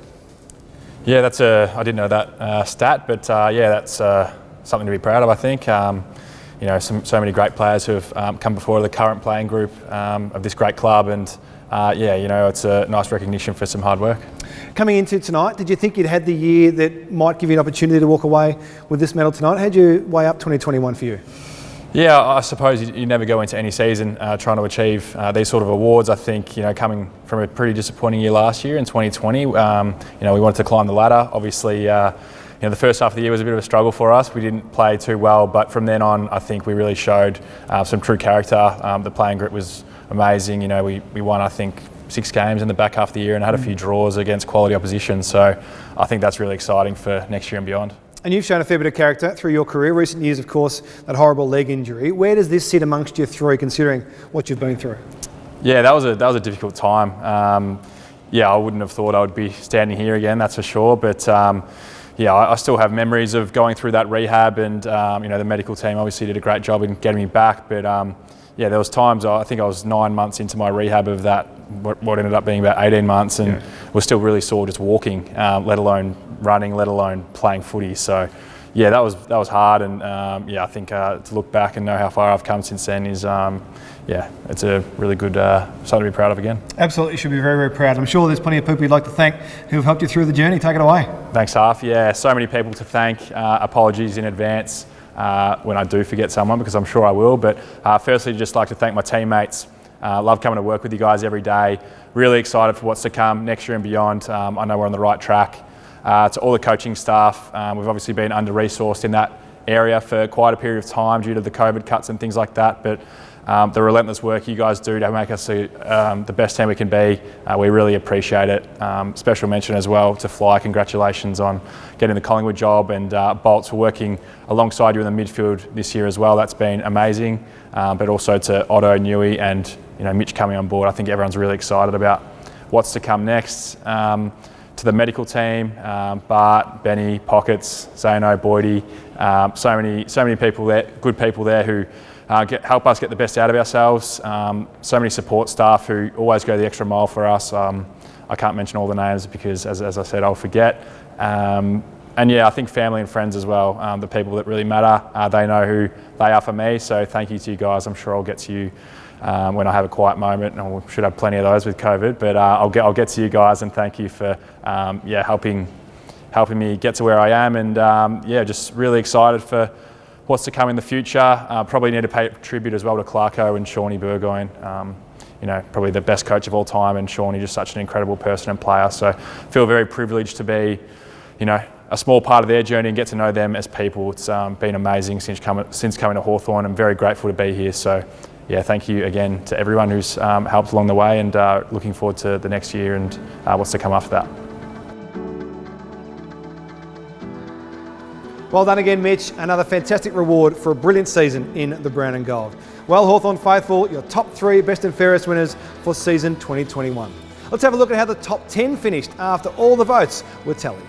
Yeah, I didn't know that stat, but yeah, that's something to be proud of, I think. You know, so many great players who have come before the current playing group of this great club, and yeah, you know, it's a nice recognition for some hard work. Coming into tonight, did you think you'd had the year that might give you an opportunity to walk away with this medal tonight? How'd you weigh up 2021 for you? Yeah, I suppose you never go into any season trying to achieve these sort of awards. I think, you know, coming from a pretty disappointing year last year in 2020, you know, we wanted to climb the ladder. Obviously, you know, the first half of the year was a bit of a struggle for us. We didn't play too well, but from then on, I think we really showed some true character. The playing group was amazing. You know, we won, I think, 6 games in the back half of the year and had a few draws against quality opposition. So I think that's really exciting for next year and beyond. And you've shown a fair bit of character through your career. Recent years, of course, that horrible leg injury. Where does this sit amongst your 3, considering what you've been through? Yeah, that was a difficult time. Yeah, I wouldn't have thought I would be standing here again, that's for sure. But yeah, I still have memories of going through that rehab, and you know, the medical team obviously did a great job in getting me back. But yeah, there was times, I think I was 9 months into my rehab of that, what ended up being about 18 months, and was still really sore just walking, let alone running, let alone playing footy. So yeah, that was hard, and yeah, I think to look back and know how far I've come since then is yeah, it's a really good something to be proud of again. Absolutely, you should be very, very proud. I'm sure there's plenty of people you'd like to thank who have helped you through the journey. Take it away. Thanks, Half. Yeah, so many people to thank. Apologies in advance when I do forget someone, because I'm sure I will. But firstly, just like to thank my teammates. Love coming to work with you guys every day. Really excited for what's to come next year and beyond. I know we're on the right track. To all the coaching staff, we've obviously been under-resourced in that area for quite a period of time due to the COVID cuts and things like that. But the relentless work you guys do to make us the best team we can be, we really appreciate it. Special mention as well to Fly. Congratulations on getting the Collingwood job, and Bolts for working alongside you in the midfield this year as well. That's been amazing. But also to Otto, Newey, and Mitch coming on board. I think everyone's really excited about what's to come next. To the medical team, Bart, Benny, Pockets, Zano, Boydie, so many people there, good people there who help us get the best out of ourselves. So many support staff who always go the extra mile for us. I can't mention all the names because, as I said, I'll forget. And yeah, I think family and friends as well, the people that really matter. They know who they are for me, so thank you to you guys. I'm sure I'll get to you when I have a quiet moment, and we should have plenty of those with COVID, but I'll get to you guys, and thank you for yeah, helping me get to where I am, and yeah, just really excited for what's to come in the future. Probably need to pay tribute as well to Clarke and Shawnee Burgoyne. Probably the best coach of all time, and Shawnee just such an incredible person and player, so feel very privileged to be a small part of their journey and get to know them as people. It's been amazing since coming to Hawthorn. I'm very grateful to be here, so yeah, thank you again to everyone who's helped along the way, and looking forward to the next year and what's to come after that. Well done again, Mitch. Another fantastic reward for a brilliant season in the brown and gold. Well, Hawthorn faithful, your top 3 best and fairest winners for season 2021. Let's have a look at how the top 10 finished after all the votes were tallied.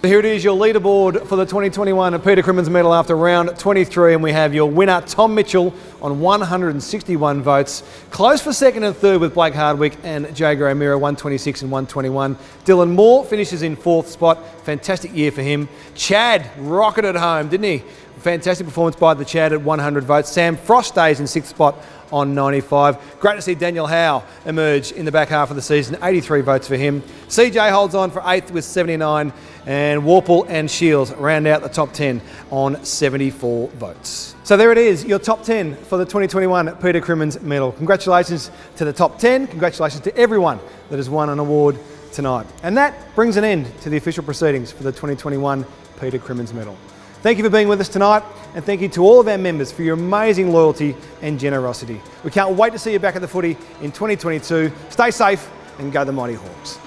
Here it is, your leaderboard for the 2021 Peter Crimmins Medal after round 23, and we have your winner Tom Mitchell on 161 votes. Close for second and third with Blake Hardwick and Jago O'Meara, 126 and 121. Dylan Moore finishes in 4th spot. Fantastic year for him. Chad rocketed home, didn't he? Fantastic performance by the Chad at 100 votes. Sam Frost stays in 6th spot on 95. Great to see Daniel Howe emerge in the back half of the season, 83 votes for him. CJ holds on for 8th with 79, and Warple and Shields round out the top 10 on 74 votes. So there it is, your top 10 for the 2021 Peter Crimmins Medal. Congratulations to the top 10, congratulations to everyone that has won an award tonight. And that brings an end to the official proceedings for the 2021 Peter Crimmins Medal. Thank you for being with us tonight, and thank you to all of our members for your amazing loyalty and generosity. We can't wait to see you back at the footy in 2022. Stay safe and go the Mighty Hawks.